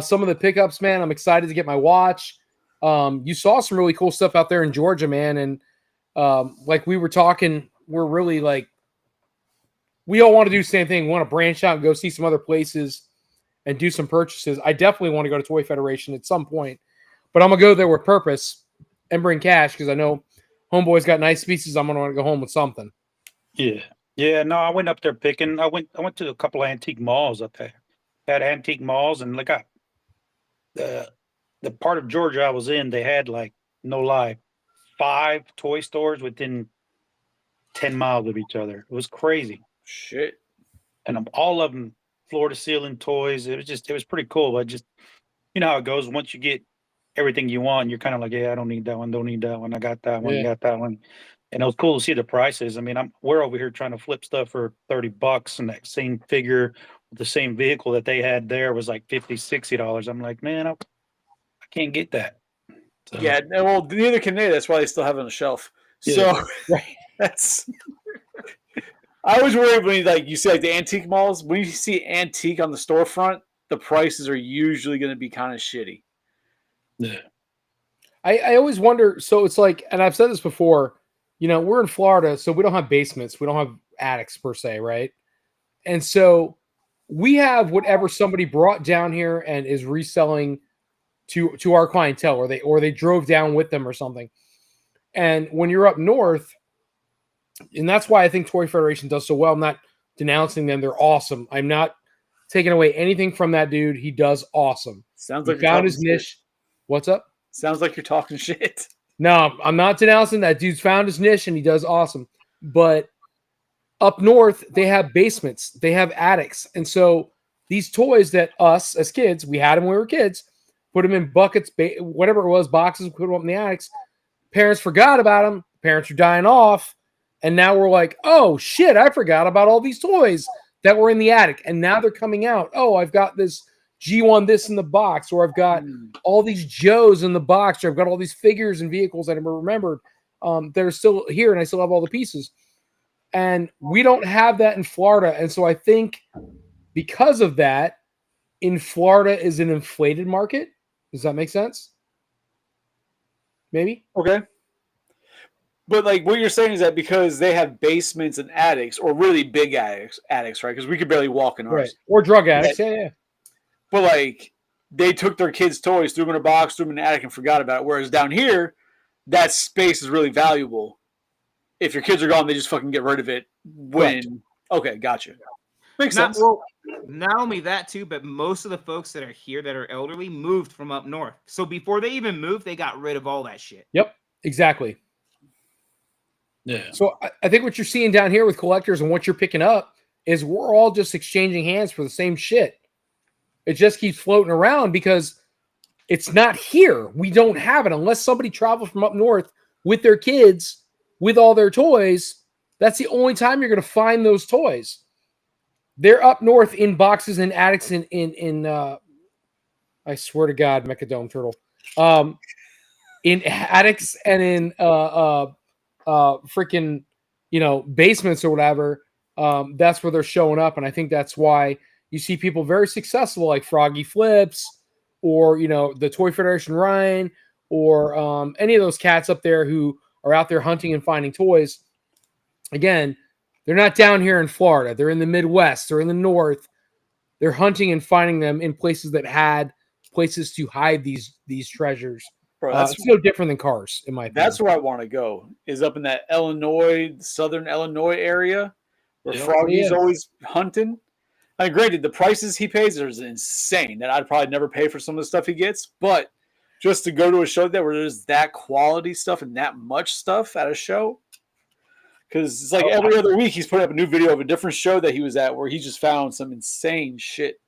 Some of the pickups, man. I'm excited to get my watch. You saw some really cool stuff out there in Georgia, man, and like we were talking, we're really like we all want to do the same thing. We want to branch out and go see some other places and do some purchases. I definitely want to go to Toy Federation at some point, but I'm gonna go there with purpose and bring cash because I know Homeboy's got nice pieces. I'm gonna want to go home with something. Yeah. No, I went up there picking. I went to a couple of antique malls up there. Had antique malls, and like the part of Georgia I was in, they had like no lie, 5 toy stores within 10 miles of each other. It was crazy. Shit. And all of them floor to ceiling toys. It was pretty cool. But just, you know how it goes. Once you get everything you want, you're kind of like, yeah, I don't need that one. Don't need that one. I got that one. Yeah. Got that one. And it was cool to see the prices. I mean, we're over here trying to flip stuff for $30, and that same figure with the same vehicle that they had there was like $50, $60. I'm like, man, I can't get that. So, Yeah, no, well, neither can they. That's why they still have it on the shelf. Yeah. So, Right. That's. I always worry when you see like the antique malls. When you see antique on the storefront, the prices are usually going to be kind of shitty. Yeah. I always wonder. So it's like, and I've said this before, we're in Florida, so we don't have basements. We don't have attics per se, right? And so we have whatever somebody brought down here and is reselling to our clientele, or they drove down with them or something. And when you're up north, and that's why I think Toy Federation does so well. I'm not denouncing them. They're awesome. I'm not taking away anything from that dude. He does awesome. Sounds He like you're found talking his shit. niche. What's up? Sounds like you're talking shit. No, I'm not denouncing that dude's found his niche and he does awesome. But up north, they have basements, they have attics. And so these toys that us as kids, we had them when we were kids, put them in buckets, whatever it was, boxes, put them up in the attics. Parents forgot about them. Parents are dying off. And now we're like, oh, shit, I forgot about all these toys that were in the attic. And now they're coming out. Oh, I've got this G1 this in the box, or I've got all these Joes in the box, or I've got all these figures and vehicles I never remembered that are still here, and I still have all the pieces. And we don't have that in Florida. And so I think because of that, in Florida is an inflated market. Does that make sense? Maybe? Okay. But like what you're saying is that because they have basements and attics, or really big attics, right? Because we could barely walk in ours. Right. Or drug addicts. Yeah. But like they took their kids' toys, threw them in a box, threw them in the attic, and forgot about it. Whereas down here, that space is really valuable. If your kids are gone, they just fucking get rid of it. Correct. Okay, gotcha. Makes sense. Well, not only that too, but most of the folks that are here that are elderly moved from up north. So before they even moved, they got rid of all that shit. Yep. Exactly. Yeah. So I think what you're seeing down here with collectors and what you're picking up is we're all just exchanging hands for the same shit. It just keeps floating around because it's not here. We don't have it unless somebody travels from up north with their kids, with all their toys. That's the only time you're going to find those toys. They're up north in boxes and attics in I swear to God, Mechadome Turtle. In attics and in freaking, basements or whatever. That's where they're showing up. And I think that's why you see people very successful like Froggy Flips or, the Toy Federation Ryan or any of those cats up there who are out there hunting and finding toys. Again, they're not down here in Florida. They're in the Midwest. They're in the North. They're hunting and finding them in places that had places to hide these treasures. Bro, that's it's no different than cars, in my opinion. That's where I want to go. Is up in that southern Illinois area, where Froggy's always hunting. I mean, granted, the prices he pays are insane. That I'd probably never pay for some of the stuff he gets. But just to go to a show there where there's that quality stuff and that much stuff at a show, because it's like every other week he's putting up a new video of a different show that he was at where he just found some insane shit.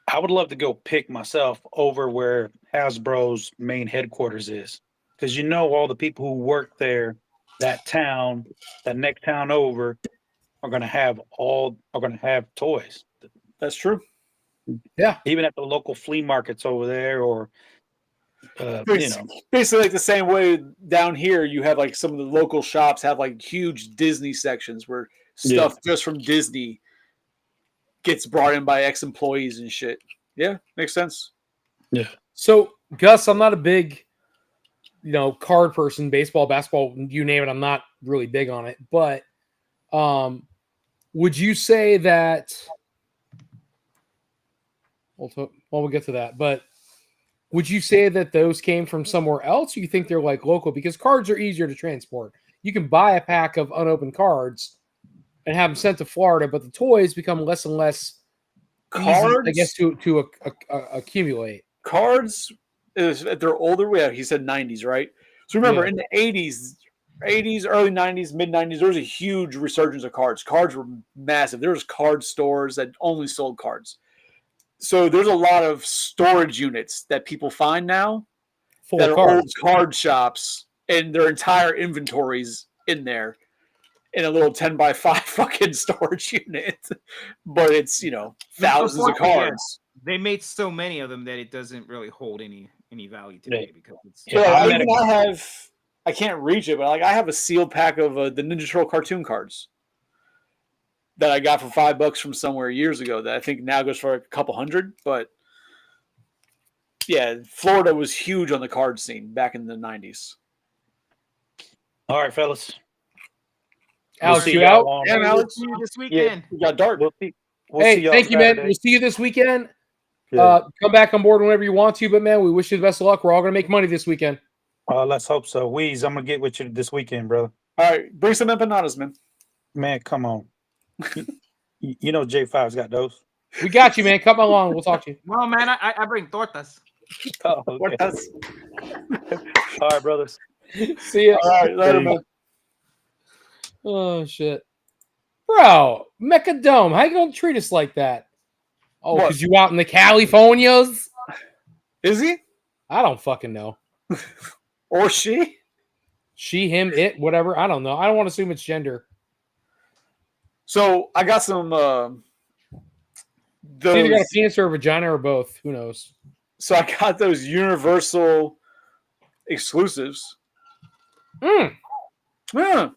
I would love to go pick myself over where Hasbro's main headquarters is, because all the people who work there, that next town over, are going to have toys. That's true. Yeah, even at the local flea markets over there, or basically like the same way down here. You have like some of the local shops have like huge Disney sections where stuff just from Disney gets brought in by ex-employees and shit. Yeah, makes sense. Yeah. So, Gus, I'm not a big, card person, baseball, basketball, you name it. I'm not really big on it. But would you say that we'll get to that, but would you say that those came from somewhere else, or you think they're like local? Because cards are easier to transport. You can buy a pack of unopened cards and have them sent to Florida, but the toys become less and less easy, I guess, to accumulate. Cards, if they're older, he said 90s, right? So remember, in the 80s, early 90s, mid 90s, there was a huge resurgence of cards. Cards were massive. There was card stores that only sold cards. So there's a lot of storage units that people find now that are old card shops, and their entire inventories in there in a little 10x5 fucking storage unit. But it's, thousands of cards. They made so many of them that it doesn't really hold any value today because it's. I I can't reach it, but like I have a sealed pack of the Ninja Turtle cartoon cards that I got for $5 from somewhere years ago. That I think now goes for a couple hundred. But yeah, Florida was huge on the card scene back in the '90s. All right, fellas. Alex, see you y'all out? on- Yeah, Alex. See you this weekend. We got dark. We'll see Hey, y'all thank you, man. Saturday. We'll see you this weekend. Yeah. Come back on board whenever you want to, but man, we wish you the best of luck. We're all gonna make money this weekend. Let's hope so. Weeze, I'm gonna get with you this weekend, brother. All right, bring some empanadas, man. Man, come on. You know J5's got those. We got you, man. Come along. We'll talk to you. Well, man, I bring tortas. Oh, What okay. that's All right, brothers. See ya. all right, later, man. Oh shit, bro. Mecha Dome, how you gonna treat us like that? Oh, What? because you out in the Californias? Is he I don't fucking know. or she? She, him, it, whatever. I don't know. I don't want to assume it's gender. So I got some. Either Those, got a penis or a vagina or both. Who knows? so I got those Universal exclusives. Mm, Yeah.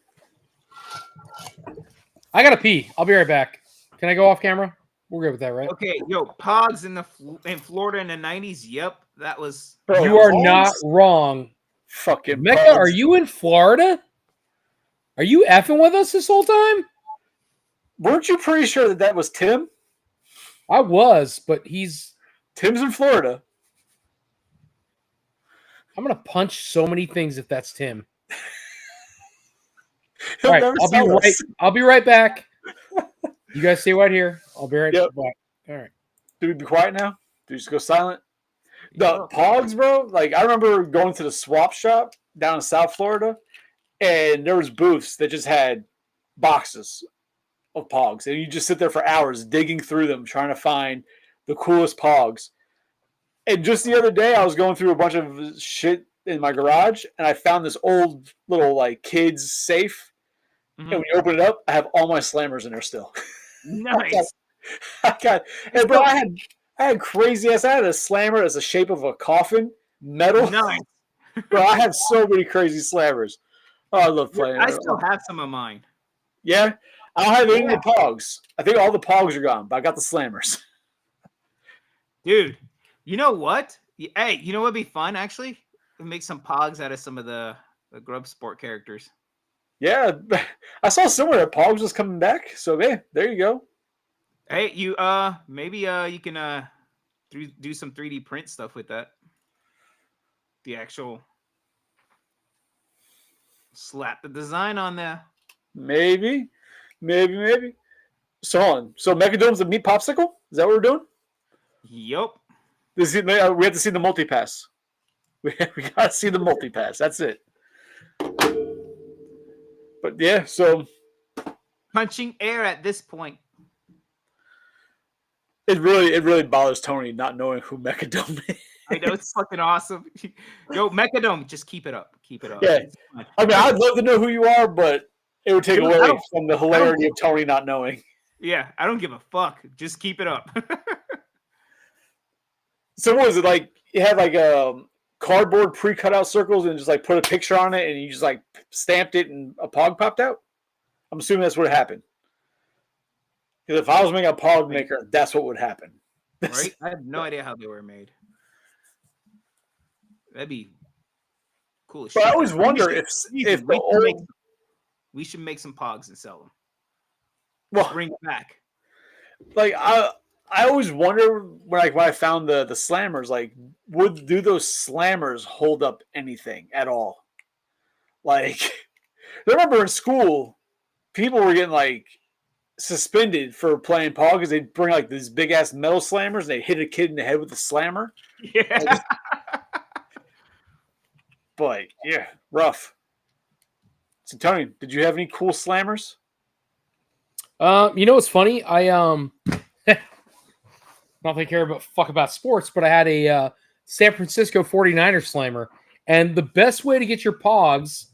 I gotta pee. I'll be right back. Can I go off camera? We're good with that, right? Okay, yo, Pogs in Florida in the '90s. Yep, that was. Bro, You are Pogs? not wrong. Fucking Mecca, Pogs. are you in Florida? Are you effing with us this whole time? Weren't you pretty sure that that was Tim? I was, but he's. Tim's in Florida. I'm gonna punch so many things if that's Tim. He'll All right, never I'll be sell right. us. I'll be right back. You guys stay right here. I'll be right Yep. back. All right. Do we be quiet now? Do we just go silent? The Pogs, bro. Like I remember going to the swap shop down in South Florida, and there was booths that just had boxes of Pogs, and you just sit there for hours digging through them, trying to find the coolest Pogs. And just the other day, I was going through a bunch of shit in my garage, and I found this old little like kids safe. Mhm. And when you open it up, I have all my slammers in there still. Nice. I got, and bro, I had crazy ass. I had a slammer as the shape of a coffin, metal. Nice. Bro, I have so many crazy slammers. Oh, I love playing. I still have some of mine. Yeah, I don't have any of the Pogs. I think all the Pogs are gone, but I got the slammers. Dude, you know what? Hey, you know what'd be fun actually? Make some Pogs out of some of the Grub Sport characters. Yeah, I saw somewhere that Pogs was coming back. So yeah, there you go. Hey, you maybe you can do some 3D print stuff with that. The actual slap the design on there. Maybe. So hold on. So Mechadome's a meat popsicle? Is that what we're doing? Yup. We have to see the multi-pass. We gotta see the multi-pass. That's it. But yeah, so Punching air at this point. it really bothers Tony not knowing who Mechadome is. I know it's fucking awesome. Yo, Mechadome, just keep it up. Keep it up. Yeah. It's fun. I mean, I'd love to know who you are, but it would take Dude, I away don't- from the hilarity of Tony not knowing. Yeah, I don't give a fuck. Just keep it up. So what was it like? You had like cardboard pre-cut out circles and just like put a picture on it, and you just like stamped it, and a Pog popped out. I'm assuming that's what happened. Because if I was making a Pog maker, that's what would happen. Right? I have no idea how they were made. That'd be cool as But I shit. always We wonder should- if we the should make old we should make some Pogs and sell them. well, Bring it back. like I always wonder when I found the slammers, like do those slammers hold up anything at all? Like I remember in school, people were getting like suspended for playing Pog because they'd bring like these big ass metal slammers and they hit a kid in the head with the slammer. Yeah. But yeah, rough. So Tony, did you have any cool slammers? You know what's funny? I not that I care about sports, but I had a San Francisco 49ers slammer, and the best way to get your Pogs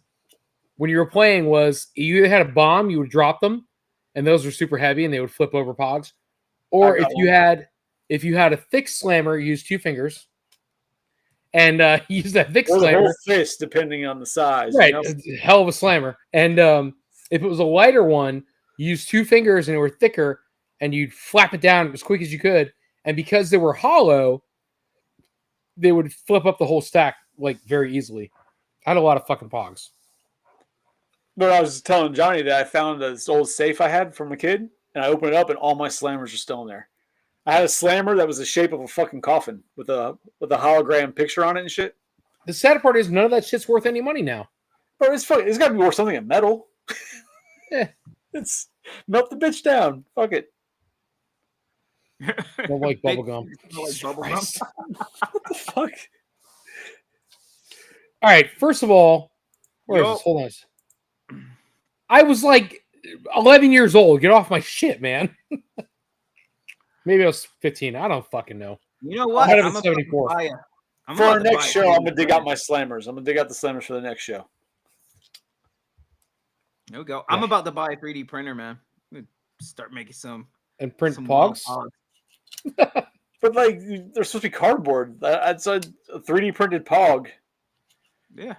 when you were playing was you either had a bomb, you would drop them, and those were super heavy and they would flip over Pogs, or I if got you had a thick slammer, you use two fingers, and he used that Vic Or the slammer. whole fist, depending on the size. Right, You know? a hell of a slammer. And if it was a lighter one, you use 2 fingers and they were thicker, and you'd flap it down as quick as you could. And because they were hollow, they would flip up the whole stack like very easily. I had a lot of fucking pogs. But I was telling Johnny that I found this old safe I had from a kid, and I opened it up, and all my slammers are still in there. I had a slammer that was the shape of a fucking coffin with a hologram picture on it and shit. The sad part is none of that shit's worth any money now. Bro, it's fucking. It's got to be worth something in metal. Yeah. It's melt the bitch down. Fuck it. Don't like Big- bubblegum. don't like bubble gum. Christ. What the fuck? All right, first of all, where is Yo. this? Hold on. I was like 11 years old. Get off my shit, man. Maybe I was 15. I don't fucking know. You know what? Ahead of I'm the about to 74. buy a- I'm For about our to next buy a show, I'm 3D gonna dig out printer. my slammers. I'm gonna dig out the slammers for the next show. There we go. I'm Yeah. about to buy a 3D printer, man. I'm gonna start making some And wild pogs. But like, they're supposed to be cardboard. That's a 3D printed pog. Yeah,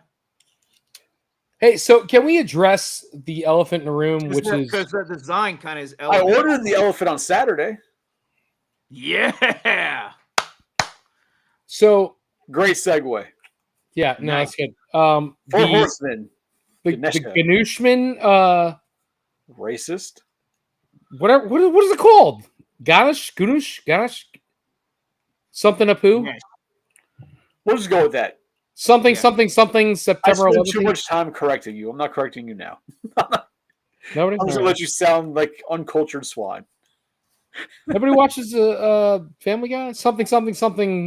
Hey, so can we address the elephant in the room, which is because the design kind of is. I elevated. ordered the elephant on Saturday. Yeah. so Great segue. yeah, no, Nice. that's good. Four The horsemen. the Ganesha. Ganushman, Racist. whatever, what is it called? Ganesh, something Apu, Yeah. We'll just go with that. something, Yeah. something. I September spent too 11th. much time correcting you. I'm not correcting you now. Nobody, I'm just gonna let you sound like uncultured swine. nobody watches Family Guy. Something,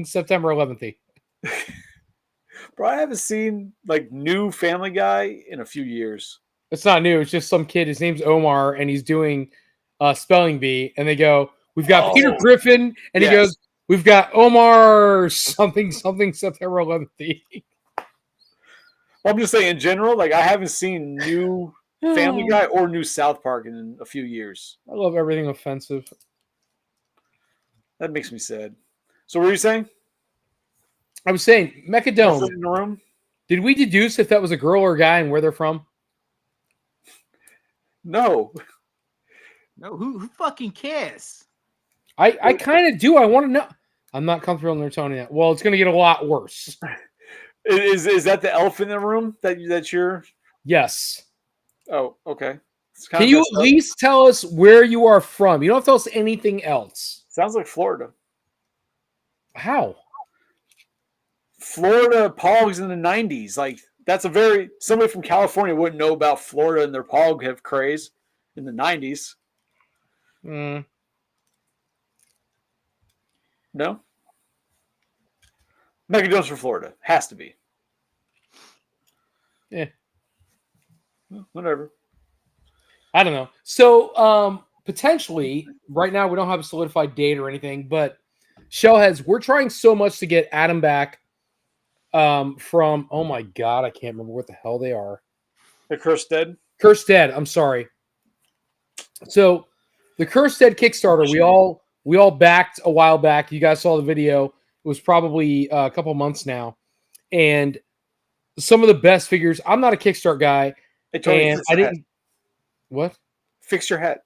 September 11th. Bro, I haven't seen like new Family Guy in a few years. It's not new. It's just some kid. His name's Omar, and he's doing spelling bee. And they go, "We've got Peter Oh, Griffin," and he yes. goes, "We've got Omar something September 11th." I'm just saying in general, like I haven't seen new Family Guy or new South Park in a few years. I love everything offensive. That makes me sad. So what were you saying? I was saying, Mechadome. Elephant in the room? Did we deduce if that was a girl or a guy and where they're from? No. No, who fucking cares? I kind of do. I want to know. I'm not comfortable in their tone yet. Well, it's going to get a lot worse. Is that the elephant in the room that you're? Yes. Oh, okay. It's Can of you messed at up. least tell us where you are from? You don't have to tell us anything else. Sounds like Florida. How? Florida pogs in the 90s. Like that's a very somebody from California wouldn't know about Florida and their pog have craze in the 90s. Mm, No. Megadones for Florida has to be. Yeah. Whatever. I don't know. So, potentially, right now we don't have a solidified date or anything, but Shellheads, we're trying so much to get Adam back from, oh my God, I can't remember what the hell they are. The Cursed Dead. Cursed Dead, I'm sorry. So, the Cursed Dead Kickstarter, we all backed a while back. You guys saw the video. It was probably a couple months now. And some of the best figures, I'm not a Kickstart guy, Hey, Tony, and fix I your hat. didn't. What? Fix your hat.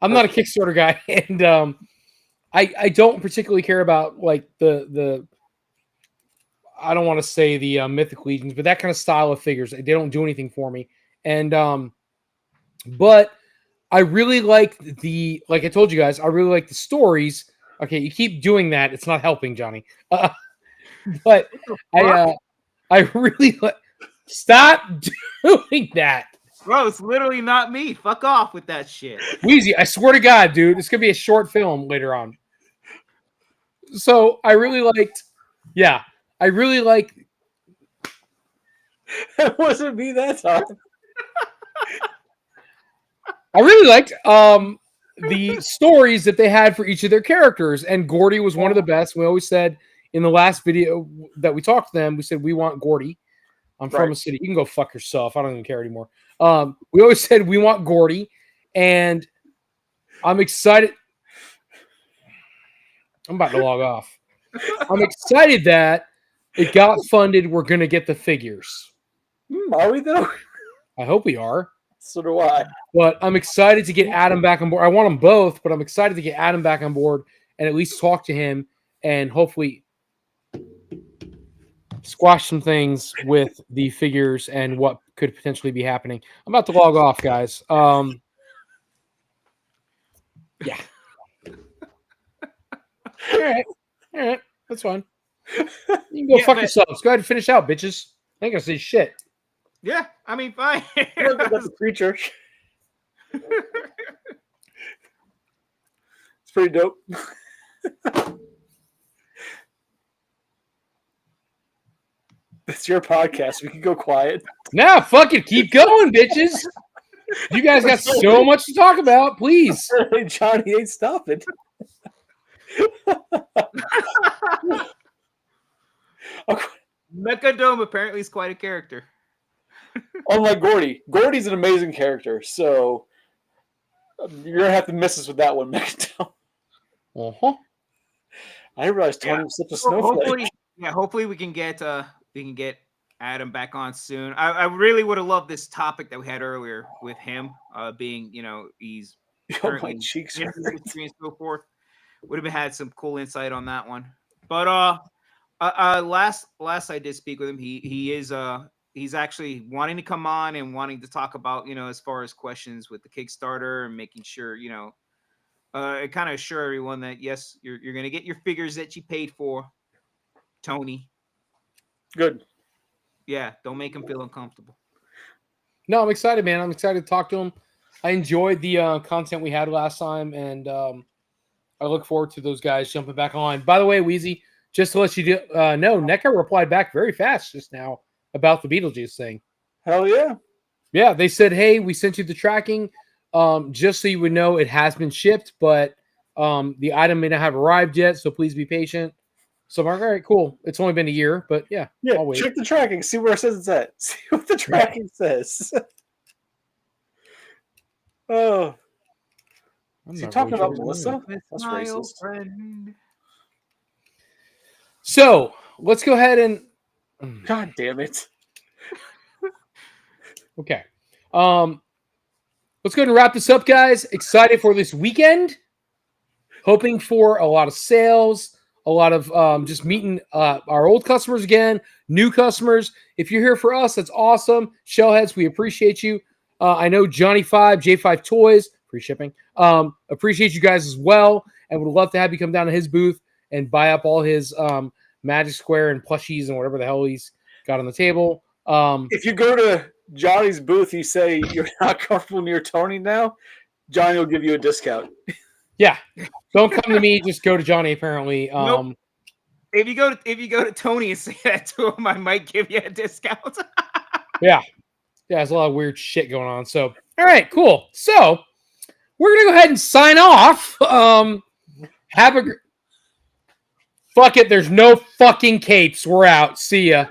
I'm not a Kickstarter guy, and I don't particularly care about like the I don't want to say the Mythic Legions, but that kind of style of figures. They don't do anything for me, and but I really like like I told you guys, I really like the stories. Okay, you keep doing that; it's not helping, Johnny. But I really like. Stop doing that. Bro, it's literally not me. Fuck off with that shit. Wheezy, I swear to God, dude, it's gonna be a short film later on. So I really liked, I really like. It wasn't me that time. I really liked the stories that they had for each of their characters, and Gordy was one of the best. We always said in the last video that we talked to them, we said we want Gordy. I'm from Right. a city. You can go fuck yourself. I don't even care anymore. We always said we want Gordy, and I'm excited. I'm about to log off. I'm excited that it got funded. We're gonna get the figures. Are we though? I hope we are. So do I. But I'm excited to get Adam back on board. I want them both, but I'm excited to get Adam back on board and at least talk to him and hopefully squash some things with the figures and what could potentially be happening. I'm about to log off, guys. Yeah. All right. That's fine. You can go fuck yourselves. Go ahead and finish out, bitches. I ain't gonna say shit. Yeah, I mean, fine. That's a creature. It's pretty dope. It's your podcast. We can go quiet. Nah, fuck it. Keep going, bitches. You guys got so much to talk about. Please. Johnny ain't stopping. Mechadome apparently is quite a character. Unlike Gordy. Gordy's an amazing character, so you're gonna have to miss us with that one, Mechadome. Uh-huh. I didn't realize Tony was such a snowflake. Hopefully we can get Adam back on soon. I really would have loved this topic that we had earlier with him, being, he's Oh, my cheeks in hurt. the industry and so forth. Would have had some cool insight on that one. But last I did speak with him, he's actually wanting to come on and wanting to talk about, as far as questions with the Kickstarter and making sure, kind of assure everyone that yes, you're gonna get your figures that you paid for, Tony. Good. Yeah, don't make him feel uncomfortable. No, I'm excited, man. I'm excited to talk to him. I enjoyed the content we had last time, and I look forward to those guys jumping back on. By the way, Wheezy, just to let you know, NECA replied back very fast just now about the Beetlejuice thing. Hell yeah. Yeah, they said, hey, we sent you the tracking. Just so you would know, it has been shipped, but the item may not have arrived yet, so please be patient. So I'm like, all right, cool. It's only been a year, but yeah, Yeah, I'll wait. check the tracking. See where it says it's at. See what the tracking says. Oh. I'm Is he not talking really about sure. Melissa? It's That's my racist. old friend. So let's go ahead and God damn it. okay. Let's go ahead and wrap this up, guys. Excited for this weekend. Hoping for a lot of sales, a lot of just meeting our old customers again, new customers. If you're here for us, that's awesome. Shellheads, we appreciate you. I know Johnny 5, J5 Toys, free shipping. Appreciate you guys as well, and would love to have you come down to his booth and buy up all his Magic Square and plushies and whatever the hell he's got on the table. If you go to Johnny's booth, you say you're not comfortable near Tony now, Johnny will give you a discount. Yeah, don't come to me. Just go to Johnny. Apparently, Nope. If you go to Tony and say that to him, I might give you a discount. yeah, there's a lot of weird shit going on. So, all right, cool. So, we're gonna go ahead and sign off. Have a fuck it. There's no fucking capes. We're out. See ya.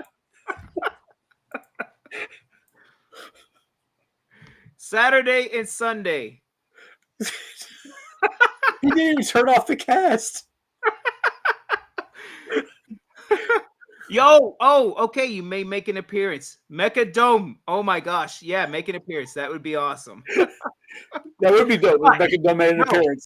Saturday and Sunday. He didn't even turn off the cast. Yo, okay, you may make an appearance. Mechadome. Oh my gosh, yeah, make an appearance. That would be awesome. That would be dope. Rebecca Dome made an No. appearance.